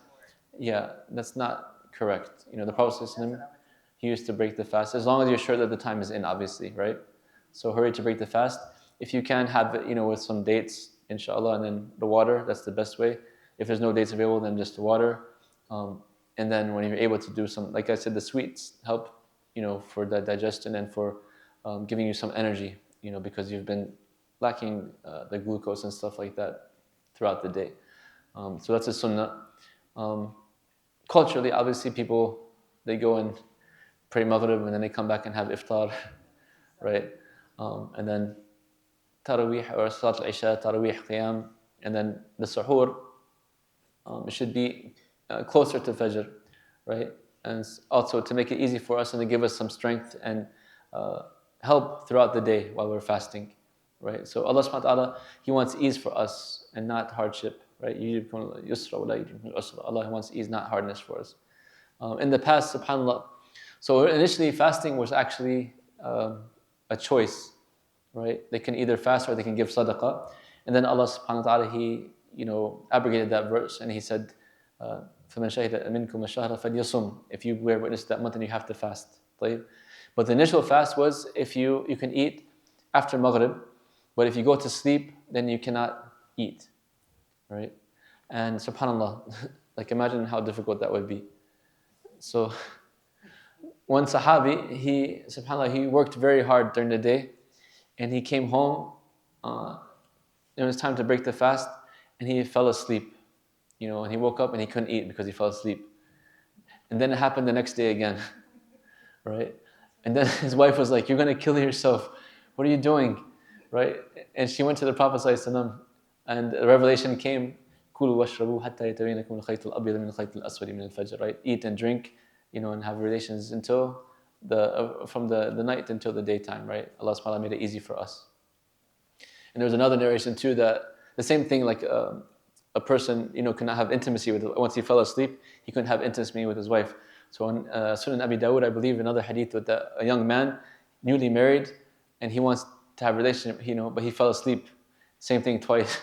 Yeah, that's not correct. The Prophet ﷺ, he used to break the fast, as long as you're sure that the time is in, obviously, right? So hurry to break the fast. If you can have it, with some dates, inshallah, and then the water, that's the best way. If there's no dates available, then just the water. And then when you're able to do some, like I said, the sweets help, for the digestion and for giving you some energy, because you've been lacking the glucose and stuff like that throughout the day. So that's a sunnah. Culturally, obviously, people, they go and pray Maghrib and then they come back and have iftar, right? And then Taraweeh or Salat al-Isha, Taraweeh, Qiyam, and then the Suhoor, it should be closer to Fajr, right? And also to make it easy for us and to give us some strength and help throughout the day while we're fasting, right? So Allah subhanahu wa ta'ala, He wants ease for us and not hardship, right? Allah wants ease, not hardness for us. In the past, subhanAllah, so initially fasting was actually a choice, right? They can either fast or they can give sadaqah. And then Allah subhanahu wa ta'ala, He abrogated that verse and He said, فَمَنْ شَهِدَ مِنْكُمَ الشَّهْرَ فَلْيَصُمْ, if you bear witness to that month, then you have to fast. But the initial fast was if you can eat after Maghrib, but if you go to sleep, then you cannot eat, right? And subhanAllah, like imagine how difficult that would be. So one Sahabi, subhanAllah, he worked very hard during the day, and he came home, it was time to break the fast, and he fell asleep, and he woke up and he couldn't eat because he fell asleep. And then it happened the next day again, right? And then his wife was like, "You're going to kill yourself. What are you doing?" Right? And she went to the Prophet ﷺ, and the revelation came, "Kulu washrabu hatta yatabayanakum al-khayt al-abyad min al-khayt al-aswad min al-fajr." Right? Eat and drink, and have relations until from the night until the daytime. Right? Allah subhanahu wa ta'ala made it easy for us. And there was another narration too that the same thing, like a person, could not have intimacy with, once he fell asleep, he couldn't have intimacy with his wife. So in Sunan Abi Dawud, I believe another hadith with a young man, newly married, and he wants to have a relationship, but he fell asleep. Same thing twice.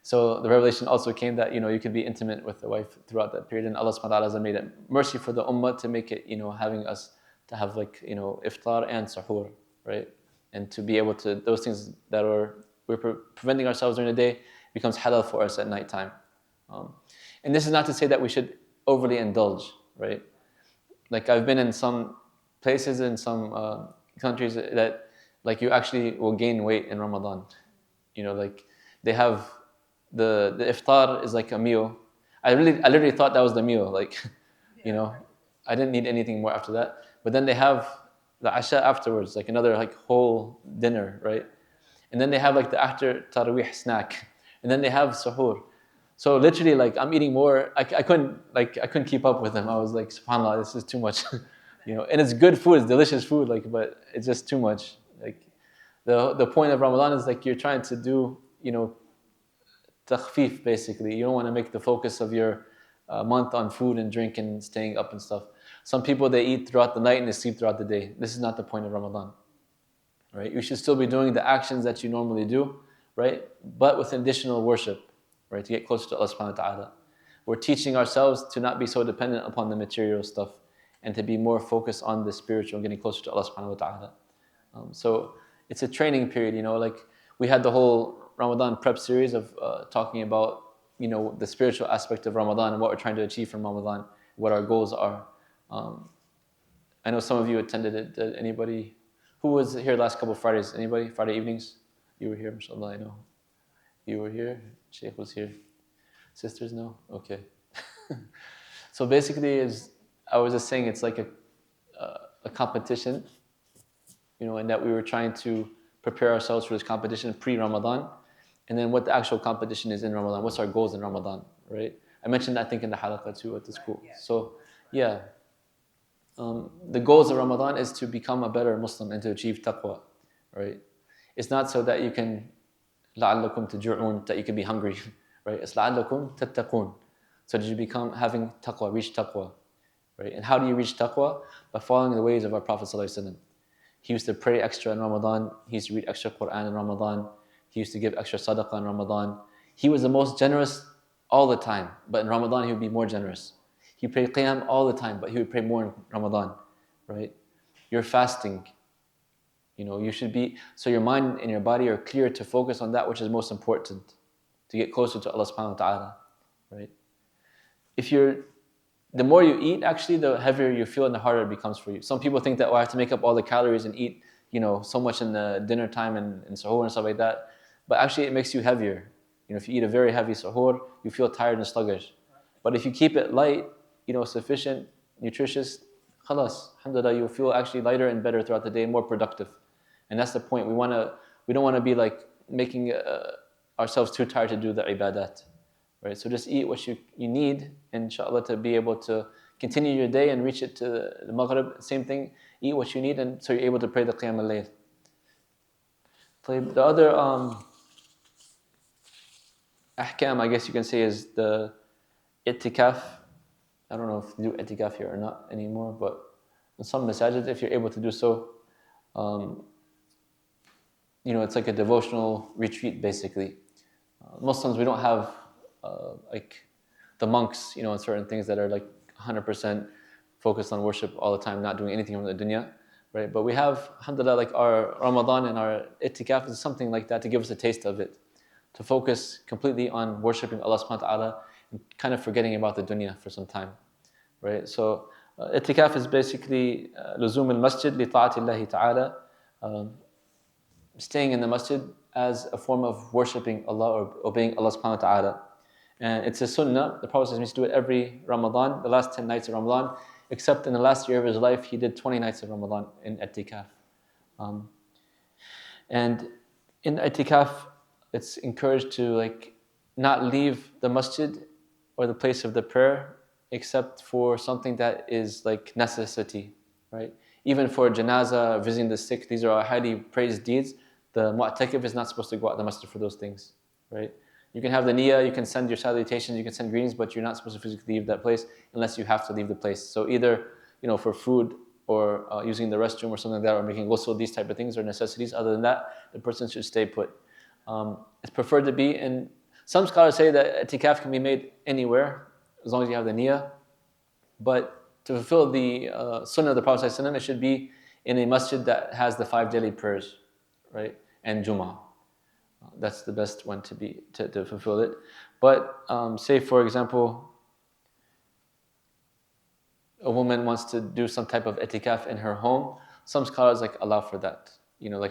So the revelation also came that, you could be intimate with the wife throughout that period, and Allah subhanahu wa ta'ala has made it mercy for the ummah to make it, having us to have iftar and suhoor, right? And to be able to, those things that we're preventing ourselves during the day becomes halal for us at nighttime. And this is not to say that we should overly indulge, right? Like I've been in some places in some countries that like you actually will gain weight in Ramadan. Like they have the iftar is like a meal. I literally thought that was the meal. Like, I didn't need anything more after that. But then they have the asha afterwards, like another like whole dinner, right? And then they have like the after Taraweeh snack. And then they have suhoor. So literally, like I'm eating more. I couldn't keep up with him. I was like, SubhanAllah, this is too much, And it's good food, it's delicious food, but it's just too much. Like the point of Ramadan is like you're trying to do, takhfif basically. You don't want to make the focus of your month on food and drink and staying up and stuff. Some people, they eat throughout the night and they sleep throughout the day. This is not the point of Ramadan, right? You should still be doing the actions that you normally do, right? But with additional worship, right? To get closer to Allah subhanahu wa ta'ala. We're teaching ourselves to not be so dependent upon the material stuff and to be more focused on the spiritual and getting closer to Allah subhanahu wa ta'ala. So it's a training period, like we had the whole Ramadan prep series of talking about, the spiritual aspect of Ramadan and what we're trying to achieve from Ramadan, what our goals are. I know some of you attended it. Did anybody? Who was here last couple of Fridays? Anybody? Friday evenings? You were here, mashallah, I know. You were here? Sheikh was here. Sisters, no? Okay. So basically, I was just saying, it's like a competition, and that we were trying to prepare ourselves for this competition pre-Ramadan, and then what the actual competition is in Ramadan. What's our goals in Ramadan, right? I mentioned, I think, in the halaqah too at the school. So, yeah. The goals of Ramadan is to become a better Muslim and to achieve taqwa, right? It's not so that you can لَعَلَّكُمْ تَجُوعُونَ, that you can be hungry, right? It's لَعَلَّكُمْ تَتَّقُونَ, so that you become having taqwa, reach taqwa, right? And how do you reach taqwa? By following the ways of our Prophet ﷺ. He used to pray extra in Ramadan. He used to read extra Qur'an in Ramadan. He used to give extra sadaqah in Ramadan. He was the most generous all the time, but in Ramadan he would be more generous. He prayed qiyam all the time, but he would pray more in Ramadan, right? You're fasting. You should be, so your mind and your body are clear to focus on that which is most important, to get closer to Allah subhanahu wa ta'ala, right? The more you eat, actually, the heavier you feel and the harder it becomes for you. Some people think that, I have to make up all the calories and eat, so much in the dinner time and suhoor and stuff like that. But actually, it makes you heavier. If you eat a very heavy suhoor, you feel tired and sluggish. But if you keep it light, sufficient, nutritious, khalas, alhamdulillah, you'll feel actually lighter and better throughout the day, more productive. And that's the point. We don't want to be like making ourselves too tired to do the ibadat. Right? So just eat what you need, inshallah, to be able to continue your day and reach it to the maghrib. Same thing, eat what you need, and so you're able to pray the qiyam al-layl. The other ahkam, I guess you can say, is the i'tikaf. I don't know if you do i'tikaf here or not anymore, but in some masajid, if you're able to do so, it's like a devotional retreat, basically. Muslims, we don't have like the monks, and certain things that are like 100% focused on worship all the time, not doing anything from the dunya, right? But we have, alhamdulillah, like our Ramadan and our i'tikaf is something like that to give us a taste of it, to focus completely on worshiping Allah subhanahu wa ta'ala and kind of forgetting about the dunya for some time, right? So i'tikaf is basically luzum al-masjid li ta'atillahi ta'ala, staying in the masjid as a form of worshiping Allah or obeying Allah subhanahu wa ta'ala. And it's a sunnah. The Prophet used to do it every Ramadan, the last 10 nights of Ramadan, except in the last year of his life, he did 20 nights of Ramadan in i'tikaf. And in i'tikaf, it's encouraged to not leave the masjid or the place of the prayer except for something that is like necessity, right? Even for janazah, visiting the sick, these are highly praised deeds. The mu'takif is not supposed to go out the masjid for those things, right? You can have the niyyah, you can send your salutations, you can send greetings, but you're not supposed to physically leave that place unless you have to leave the place. So either, for food or using the restroom or something like that, or making ghusl, these type of things are necessities. Other than that, the person should stay put. It's preferred to be in, some scholars say that i'tikaf can be made anywhere, as long as you have the niyyah. But to fulfill the sunnah of the Prophet ﷺ, it should be in a masjid that has the 5 daily prayers, right? And Jummah. That's the best one to fulfill it. But say, for example, a woman wants to do some type of i'tikaf in her home, some scholars allow for that.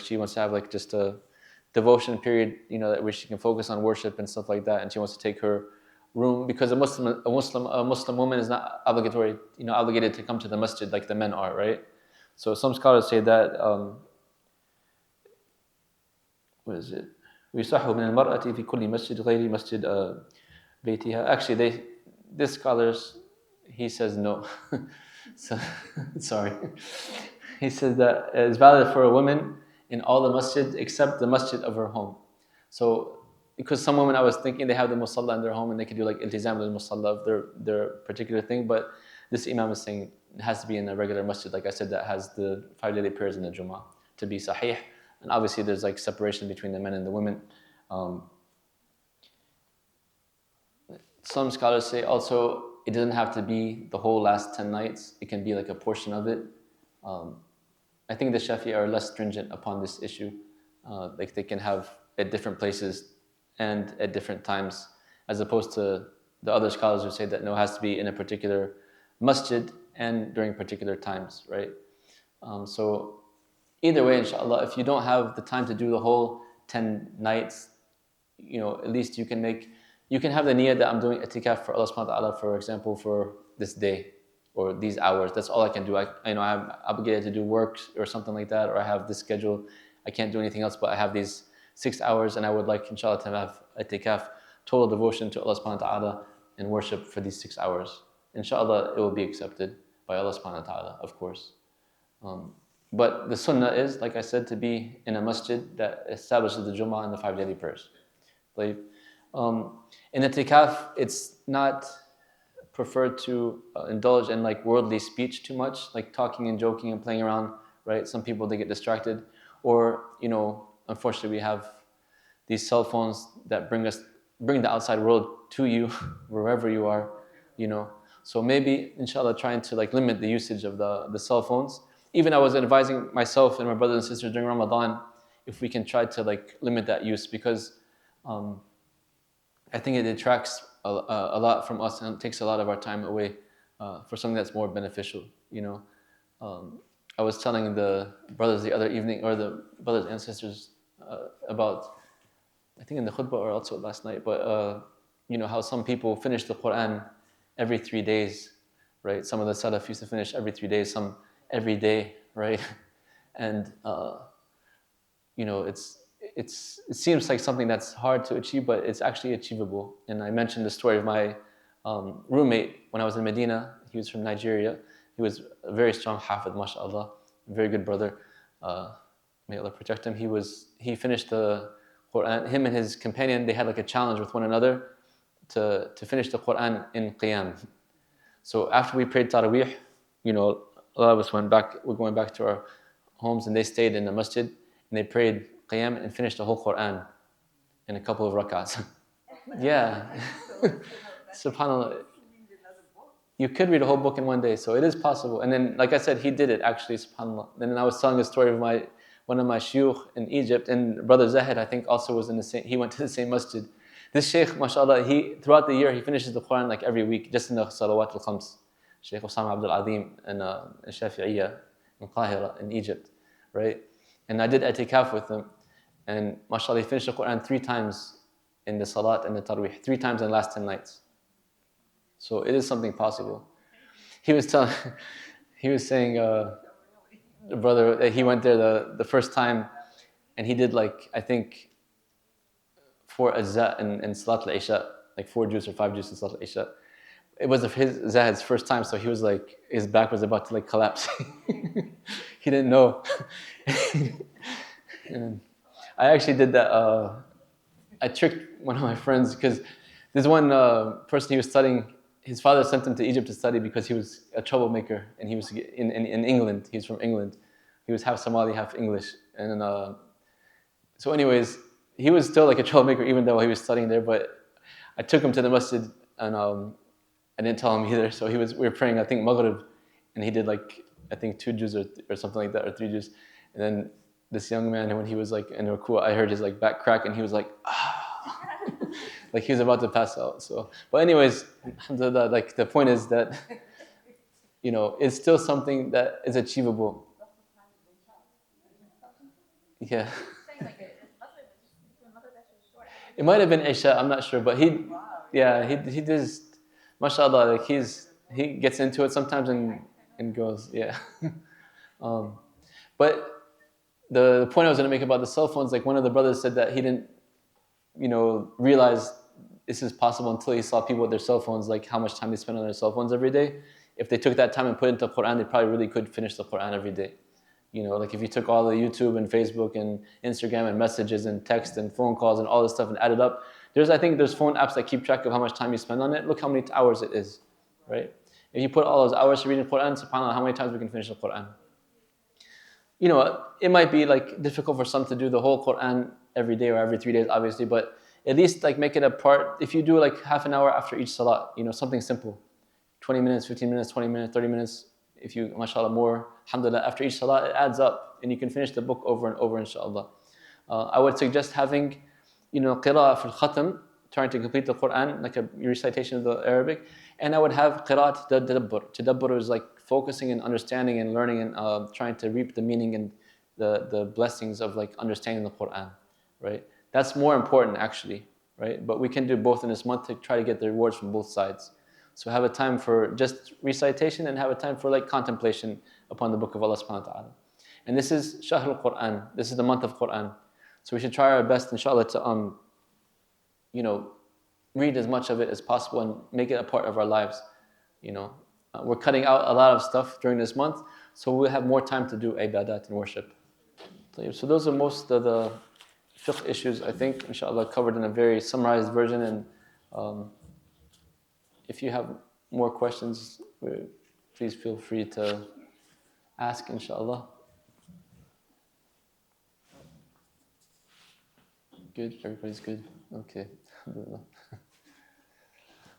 She wants to have just a devotion period, where she can focus on worship and stuff like that, and she wants to take her room, because a Muslim woman is not obligated to come to the masjid like the men are, right? So some scholars say that what is it? ويصح من المرأة في كل مسجد غير مسجد بيتها. Actually, this scholars, he says no. So, sorry. He says that it's valid for a woman in all the masjid except the masjid of her home. So, because some women, I was thinking they have the musalla in their home and they can do like iltizam al-musalla of their particular thing, but this Imam is saying it has to be in a regular masjid, like I said, that has the 5 daily prayers in the Jummah to be sahih. And obviously there's like separation between the men and the women. Some scholars say also it doesn't have to be the whole last 10 nights. It can be like a portion of it. I think the Shafi'i are less stringent upon this issue. Like they can have at different places and at different times, as opposed to the other scholars who say that no, it has to be in a particular masjid and during particular times, right? So either way, inshallah, if you don't have the time to do the whole 10 nights, at least you can have the niyyah that I'm doing itikaf for Allah subhanahu wa ta'ala, for example, for this day or these hours. That's all I can do. I'm obligated to do work or something like that, or I have this schedule. I can't do anything else, but I have these 6 hours and I would like, inshallah, to have itikaf, total devotion to Allah subhanahu wa ta'ala and worship for these 6 hours. Inshallah, it will be accepted by Allah subhanahu wa ta'ala, of course. But the sunnah is, like I said, to be in a masjid that establishes the Jummah and the 5 daily prayers. Like, in itikaf, it's not preferred to indulge in like worldly speech too much, like talking and joking and playing around, right? Some people, they get distracted. Or, unfortunately, we have these cell phones that bring the outside world to you, wherever you are, So maybe, inshallah, trying to like limit the usage of the cell phones. Even I was advising myself and my brothers and sisters during Ramadan, if we can try to like limit that use, because I think it detracts a lot from us and takes a lot of our time away for something that's more beneficial, I was telling the brothers the other evening, or the brothers and sisters, about, I think in the khutbah or also last night, but how some people finish the Qur'an every 3 days, right? Some of the Salaf used to finish every 3 days, some every day, right? And it seems like something that's hard to achieve, but it's actually achievable. And I mentioned the story of my roommate when I was in Medina. He was from Nigeria. He was a very strong hafid, mashallah, very good brother. May Allah protect him. He finished the Quran. Him and his companion, they had like a challenge with one another to finish the Quran in qiyam. So after we prayed Taraweeh, a lot of us we're going back to our homes, and they stayed in the masjid and they prayed qiyam and finished the whole Quran in a couple of rak'ahs. Yeah. SubhanAllah. You could read a whole book in one day, so it is possible. And then, like I said, he did it actually, SubhanAllah. And then I was telling a story of one of my shuyukh in Egypt, and Brother Zahid, I think, also was he went to the same masjid. This Shaykh, mashallah, throughout the year, he finishes the Quran like every week, just in the salawat al-khams. Shaykh Osama Abdul Azim in Shafi'iyya in Qahira in Egypt, right? And I did itikaf with him, and mashallah, he finished the Quran 3 times in the salat and the tarweeh, 3 times in the last 10 nights. So it is something possible. He was saying, the brother, that he went there the first time, and he did like, I think, 4 ajza in Salat al-Isha, like 4 juz or 5 juz in Salat al-Isha. It was Zahid's first time, so he was like, his back was about to like collapse. He didn't know. And I actually did that. I tricked one of my friends, because there's one person he was studying. His father sent him to Egypt to study because he was a troublemaker, and he was in England. He was from England. He was half Somali, half English. And so anyways, he was still like a troublemaker even though he was studying there, but I took him to the masjid, and I didn't tell him either. So we were praying, I think, Maghrib, and he did like, I think 2 juz or something like that, or 3 juz. And then this young man, when he was like in ruku', I heard his like back crack, and he was like, ah. Like he was about to pass out. So, but anyways, alhamdulillah, like the point is that, it's still something that is achievable. Yeah. It might have been Isha, I'm not sure, but he does, mashallah, like he gets into it sometimes and goes, yeah. But the point I was going to make about the cell phones, like one of the brothers said that he didn't, realize this is possible until he saw people with their cell phones, like how much time they spend on their cell phones every day. If they took that time and put it into Qur'an, they probably really could finish the Qur'an every day. Like if you took all the YouTube and Facebook and Instagram and messages and text and phone calls and all this stuff and added up, I think there's phone apps that keep track of how much time you spend on it. Look how many hours it is, right? If you put all those hours to reading Qur'an, subhanAllah, how many times we can finish the Qur'an? It might be like difficult for some to do the whole Qur'an every day or every 3 days, obviously, but at least like make it a part. If you do like half an hour after each salat, something simple, 20 minutes, 15 minutes, 20 minutes, 30 minutes, if you, mashallah, more, alhamdulillah, after each salat, it adds up and you can finish the book over and over, inshallah. I would suggest having, qira'ah fil khatam, trying to complete the Qur'an, like a recitation of the Arabic, and I would have qira'at tadabbur. Tadabbur is like focusing and understanding and learning and trying to reap the meaning and the blessings of like understanding the Qur'an, right? That's more important actually, right? But we can do both in this month to try to get the rewards from both sides. So have a time for just recitation and have a time for like contemplation upon the book of Allah subhanahu wa ta'ala. And this is Shahrul Qur'an. This is the month of Qur'an. So we should try our best, inshallah, to read as much of it as possible and make it a part of our lives. We're cutting out a lot of stuff during this month, so we'll have more time to do ibadat and worship. So those are most of the fiqh issues, I think, inshallah, covered in a very summarized version. And if you have more questions, please feel free to ask, inshallah. Good? Everybody's good? Okay.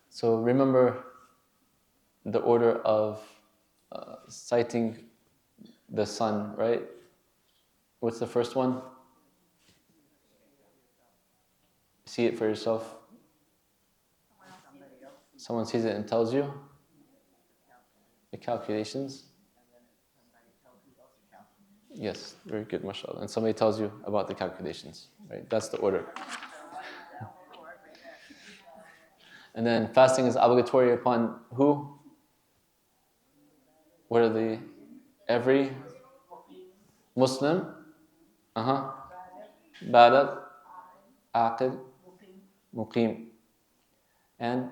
So remember the order of sighting the sun, right? What's the first one? See it for yourself. Someone sees it and tells you the calculations. Yes, very good, mashallah. And somebody tells you about the calculations, right? That's the order. And then fasting is obligatory upon who? What are every Muslim? Baligh, Aqil, Muqim, and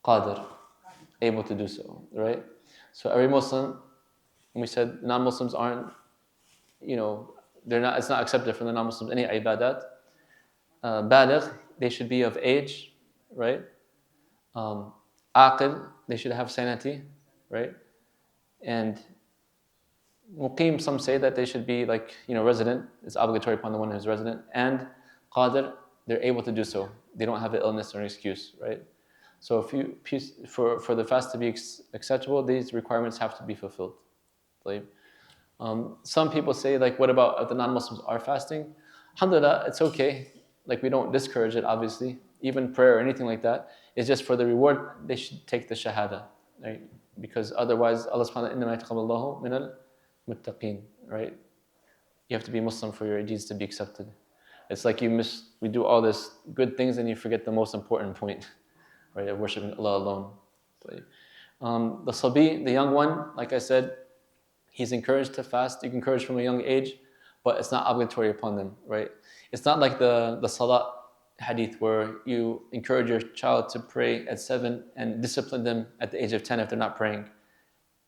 Qadir, able to do so, right? So every Muslim, we said non-Muslims aren't, they're not. It's not accepted from the non-Muslims any ibadat. Baligh, they should be of age, right? Aqil, they should have sanity, right? And Muqim, some say that they should be like, resident. It's obligatory upon the one who's resident. And Qadir, they're able to do so. They don't have an illness or an excuse, right? So for the fast to be acceptable, these requirements have to be fulfilled. Some people say, like, what about if the non-Muslims are fasting? Alhamdulillah, it's okay. Like, we don't discourage it, obviously. Even prayer or anything like that. It's just for the reward, they should take the shahada, right? Because otherwise, Allah subhanahu wa ta'ala, إِنَّمَا يَتَقَبَّلُ اللَّهُ مِنَ الْمُتَّقِينَ, right? You have to be Muslim for your deeds to be accepted. It's like we do all this good things and you forget the most important point, right? Of worshiping Allah alone. The Sabi, the young one, like I said, he's encouraged to fast. You can encourage from a young age, but it's not obligatory upon them, right? It's not like the Salat hadith where you encourage your child to pray at 7 and discipline them at the age of 10 if they're not praying,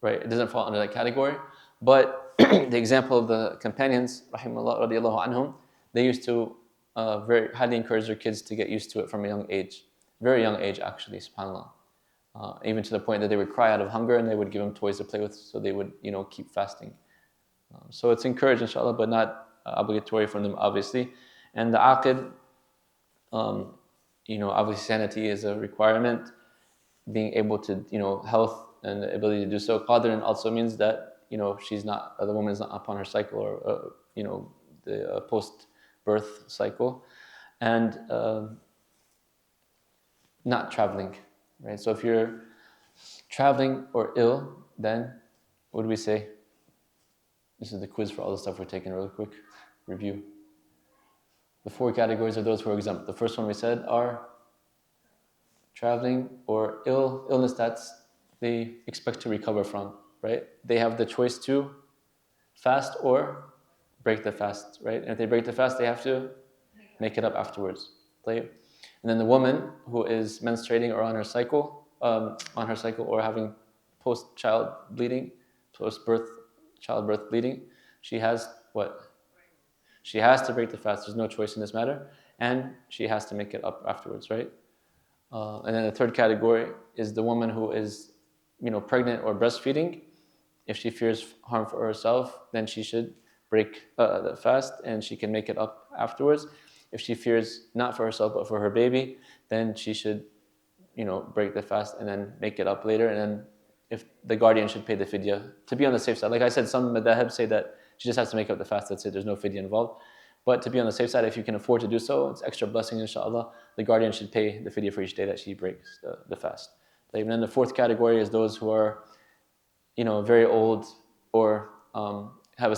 right? It doesn't fall under that category. But the example of the companions, rahimahullah, radiallahu anhum, they used to very highly encourage their kids to get used to it from a young age. Very young age, actually, subhanAllah. Even to the point that they would cry out of hunger and they would give them toys to play with so they would, keep fasting. So it's encouraged, inshallah, but not obligatory for them, obviously. And the aqid, obviously sanity is a requirement. Being able to, health and the ability to do so. Qadr also means that, the woman is not upon her cycle or, the post-birth cycle. And not traveling, right? So if you're traveling or ill, then what do we say? This is the quiz for all the stuff we're taking, really quick review. The 4 categories of those who are exempt. The first one we said are traveling or illness that's they expect to recover from, right? They have the choice to fast or break the fast, right? And if they break the fast, they have to make it up afterwards. And And then the woman who is menstruating or on her cycle or having post-child bleeding, post-birth childbirth bleeding, she has what? She has to break the fast. There's no choice in this matter, and she has to make it up afterwards, right? And then the third category is the woman who is, pregnant or breastfeeding. If she fears harm for herself, then she should break the fast, and she can make it up afterwards. If she fears not for herself but for her baby, then she should, break the fast and then make it up later. And then, if the guardian should pay the fidya to be on the safe side. Like I said, some madhab say that she just has to make up the fast. That's it. There's no fidya involved. But to be on the safe side, if you can afford to do so, it's extra blessing, inshallah. The guardian should pay the fidya for each day that she breaks the fast. And then the fourth category is those who are, very old or have a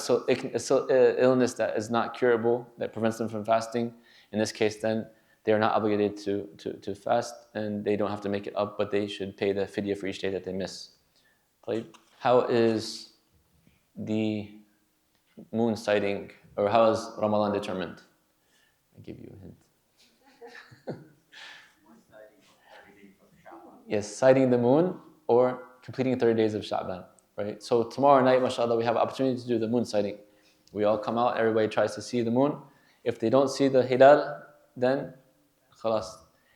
illness that is not curable, that prevents them from fasting. In this case, then they are not obligated to fast, and they don't have to make it up, but they should pay the fidya for each day that they miss. How is the moon sighting, or how is Ramadan determined? I'll give you a hint. Yes, sighting the moon or completing 30 days of Sha'ban, right? So tomorrow night, mashallah, we have an opportunity to do the moon sighting. We all come out, everybody tries to see the moon. If they don't see the hilal, then khalas.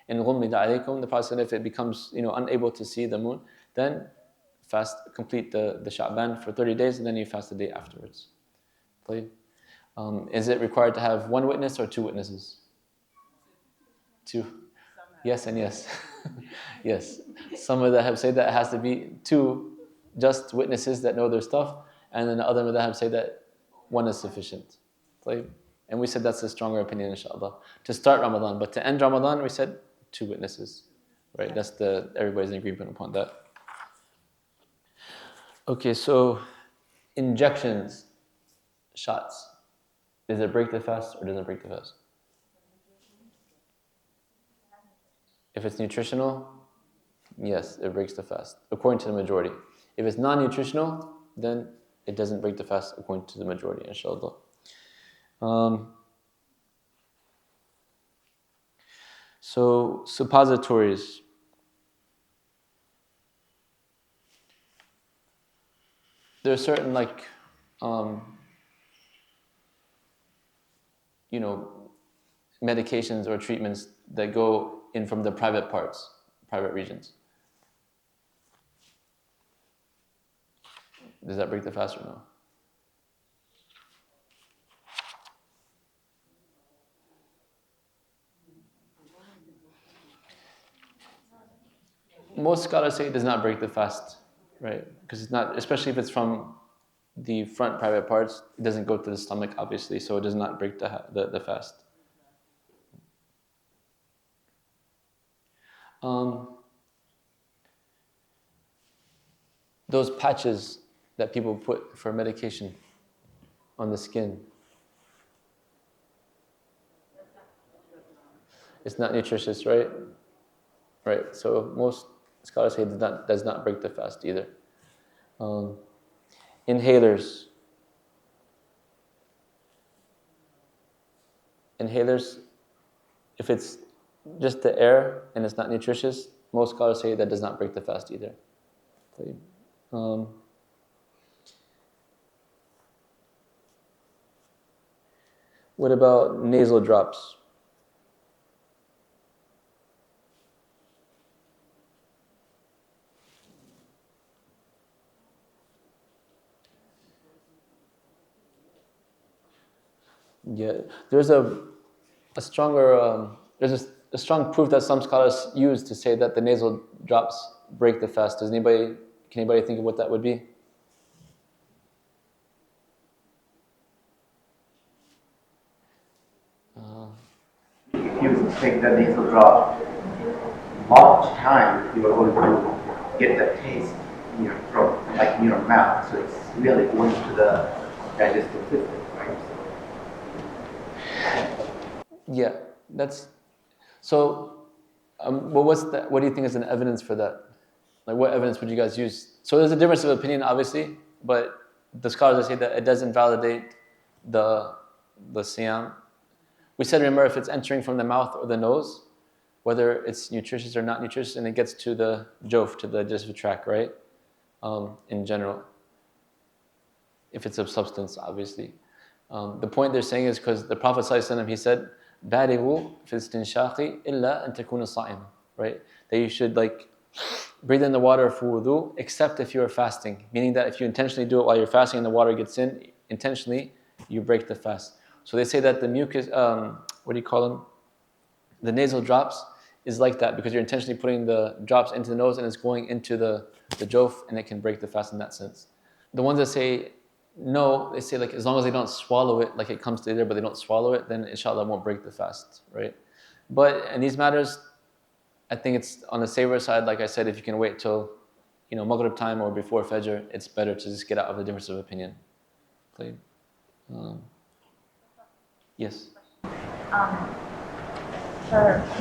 In ghummida alaykum, the Prophet said, if it becomes, unable to see the moon, then complete the Sha'ban for 30 days, and then you fast the day afterwards. Is it required to have one witness or two witnesses? Two. Yes and yes. Yes. Some of the have say that it has to be two just witnesses that know their stuff, and then the other madhab say that one is sufficient. And we said that's the stronger opinion, inshallah. To start Ramadan, but to end Ramadan, we said two witnesses. Right? Everybody's in agreement upon that. Okay, so injections, shots. Does it break the fast or does it break the fast? If it's nutritional, yes, it breaks the fast, according to the majority. If it's non-nutritional, then it doesn't break the fast according to the majority, inshallah. So suppositories. There are certain medications or treatments that go in from the private parts, private regions. Does that break the fast or no? Most scholars say it does not break the fast, right? Because it's not, especially if it's from the front private parts, it doesn't go to the stomach, obviously, so it does not break the fast. Those patches that people put for medication on the skin, it's not nutritious, right? Right. So most scholars say it does not break the fast either. Inhalers. Inhalers, if it's just the air and it's not nutritious, most scholars say that does not break the fast either. What about nasal drops? Yeah, there's a stronger, there's a strong proof that some scholars use to say that the nasal drops break the fast. Can anybody think of what that would be? If you take the nasal drop, much time you are going to get the taste in your throat, like in your mouth. So it's really going to the digestive system, right? Yeah, that's so. What do you think is an evidence for that? Like, what evidence would you guys use? So there's a difference of opinion, obviously, but the scholars say that it doesn't validate the siyam. We said, remember, if it's entering from the mouth or the nose, whether it's nutritious or not nutritious, and it gets to the jawf, to the digestive tract, right? In general, if it's of substance, obviously. The point they're saying is because the Prophet ﷺ, he said, "Balighu fi istinshaqi illa an takuna sa'ima," right? That you should breathe in the water for wudu, except if you are fasting. Meaning that if you intentionally do it while you're fasting and the water gets in, intentionally, you break the fast. So they say that the mucus, what do you call them? The nasal drops is like that because you're intentionally putting the drops into the nose and it's going into the jawf, and it can break the fast in that sense. The ones that say no, they say as long as they don't swallow it, it comes to there but they don't swallow it, then inshallah it won't break the fast, right? But in these matters, I think it's on the safer side. Like I said, if you can wait till Maghrib time or before Fajr, it's better to just get out of the difference of opinion. Please. Yes.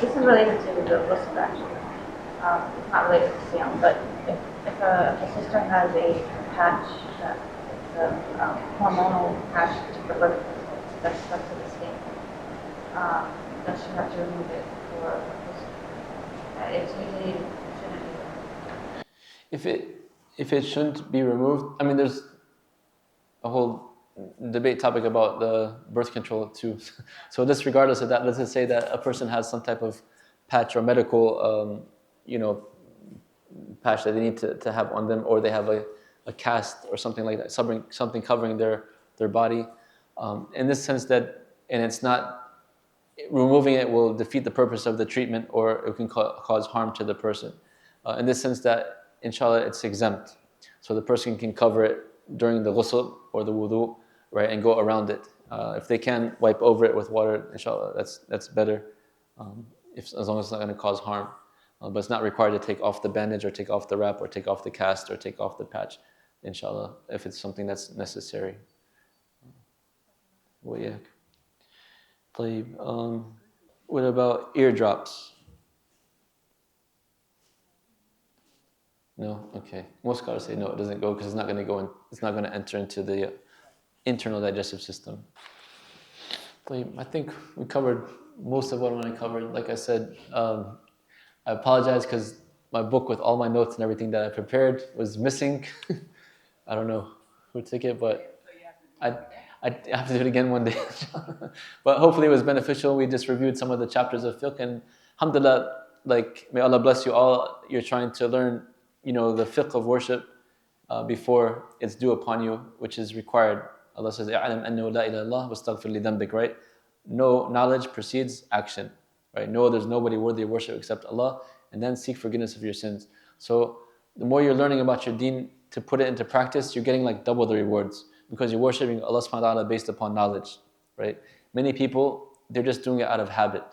This is related to the ghusl actually. It's not related to Siyam, but if a sister has a patch that is a hormonal patch to the birth that's stuck to the skin, does she have to remove it for ghusl? It's usually shouldn't be. If it shouldn't be removed, I mean, there's a whole debate topic about the birth control too. So just regardless of that, let's just say that a person has some type of patch or medical, patch that they need to have on them, or they have a cast or something like that, something covering their body. In this sense that, and it's not, removing it will defeat the purpose of the treatment, or it can cause harm to the person. In this sense that, inshallah, it's exempt. So the person can cover it during the ghusl or the wudu, right, and go around it. If they can wipe over it with water, inshallah, that's better, as long as it's not going to cause harm. But it's not required to take off the bandage or take off the wrap or take off the cast or take off the patch, inshallah, if it's something that's necessary. Well, yeah. What about eardrops? No? Okay. Most scholars say no, it doesn't go because it's not going to go in, it's not going to enter into the internal digestive system. I think we covered most of what I want to cover. Like I said, I apologize because my book with all my notes and everything that I prepared was missing. I don't know who took it, but I have to do it again one day. But hopefully it was beneficial. We just reviewed some of the chapters of fiqh, and alhamdulillah, may Allah bless you all. You're trying to learn, the fiqh of worship before it's due upon you, which is required. Allah says, "I'lam annahu la ilaha illallah wastaghfir li dhanbik," right? No, knowledge precedes action, right? No, there's nobody worthy of worship except Allah, and then seek forgiveness of your sins. So the more you're learning about your deen, to put it into practice, you're getting double the rewards, because you're worshipping Allah subhanahu wa ta'ala based upon knowledge, right? Many people, they're just doing it out of habit,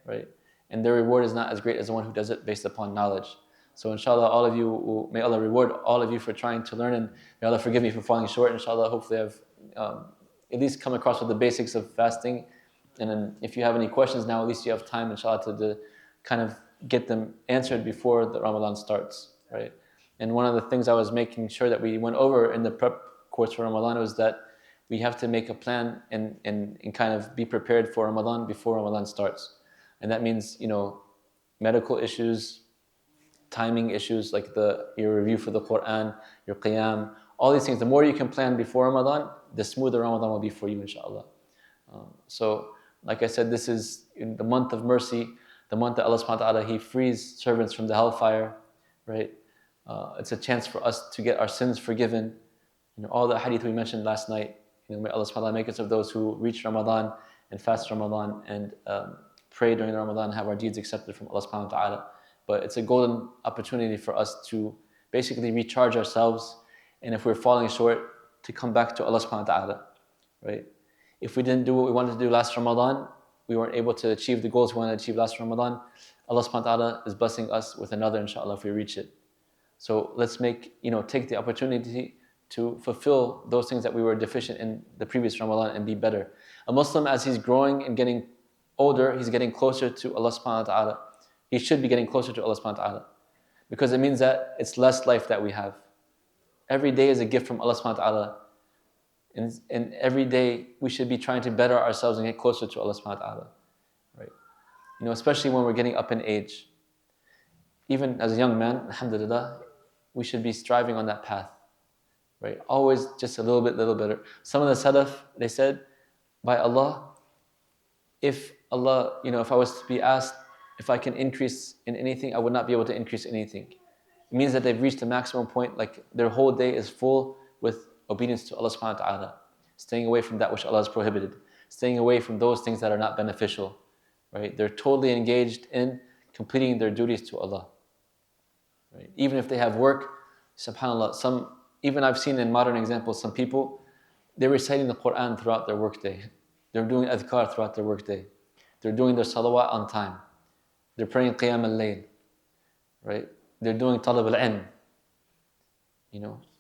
right? And their reward is not as great as the one who does it based upon knowledge. So inshallah, all of you, may Allah reward all of you for trying to learn, and may Allah forgive me for falling short. Inshallah, hopefully I've at least come across with the basics of fasting. And then if you have any questions now, at least you have time, inshallah, to kind of get them answered before the Ramadan starts, right? And one of the things I was making sure that we went over in the prep course for Ramadan was that we have to make a plan and kind of be prepared for Ramadan before Ramadan starts. And that means, medical issues, timing issues, like your review for the Qur'an, your qiyam, all these things. The more you can plan before Ramadan, the smoother Ramadan will be for you, inshallah. So, like I said, this is in the month of mercy, the month that Allah subhanahu wa ta'ala, He frees servants from the hellfire, right? It's a chance for us to get our sins forgiven. All the hadith we mentioned last night, may Allah subhanahu wa ta'ala make us of those who reach Ramadan and fast Ramadan and pray during Ramadan, have our deeds accepted from Allah subhanahu wa ta'ala. But it's a golden opportunity for us to basically recharge ourselves, and if we're falling short, to come back to Allah subhanahu wa ta'ala, right? If we didn't do what we wanted to do last Ramadan, we weren't able to achieve the goals we wanted to achieve last Ramadan, Allah subhanahu wa ta'ala is blessing us with another, inshallah, if we reach it. So let's take the opportunity to fulfill those things that we were deficient in the previous Ramadan and be better. A Muslim, as he's growing and getting older, he's getting closer to Allah subhanahu wa ta'ala. He should be getting closer to Allah subhanahu wa ta'ala, because it means that it's less life that we have. Every day is a gift from Allah subhanahu wa ta'ala. And every day we should be trying to better ourselves and get closer to Allah subhanahu wa ta'ala. Right? especially when we're getting up in age. Even as a young man, alhamdulillah, we should be striving on that path, right? Always just a little bit better. Some of the Salaf, they said, by Allah, if Allah, if I was to be asked if I can increase in anything, I would not be able to increase anything. It means that they've reached a maximum point, like their whole day is full with obedience to Allah subhanahu wa ta'ala, staying away from that which Allah has prohibited, staying away from those things that are not beneficial, right? They're totally engaged in completing their duties to Allah, right? Even if they have work, subhanAllah, even I've seen in modern examples, some people, they're reciting the Qur'an throughout their workday. They're doing adhkar throughout their workday. They're doing their salawat on time. They're praying qiyam al-layl, right? They're doing talab al-ilm.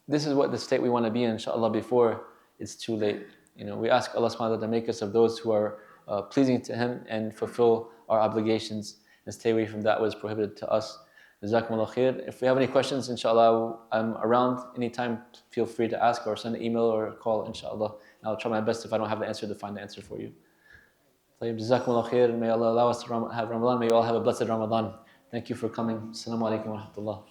This is what the state we want to be in, inshallah, before it's too late. We ask Allah subhanahu wa ta'ala to make us of those who are pleasing to Him and fulfill our obligations and stay away from that what is prohibited to us. Jazakumullah khair. If we have any questions, inshallah, I'm around anytime. Feel free to ask or send an email or a call, inshallah. I'll try my best if I don't have the answer to find the answer for you. Jazakumullah khair. May Allah allow us to have Ramadan. May you all have a blessed Ramadan. Thank you for coming. Assalamu alaikum wa rahmatullah.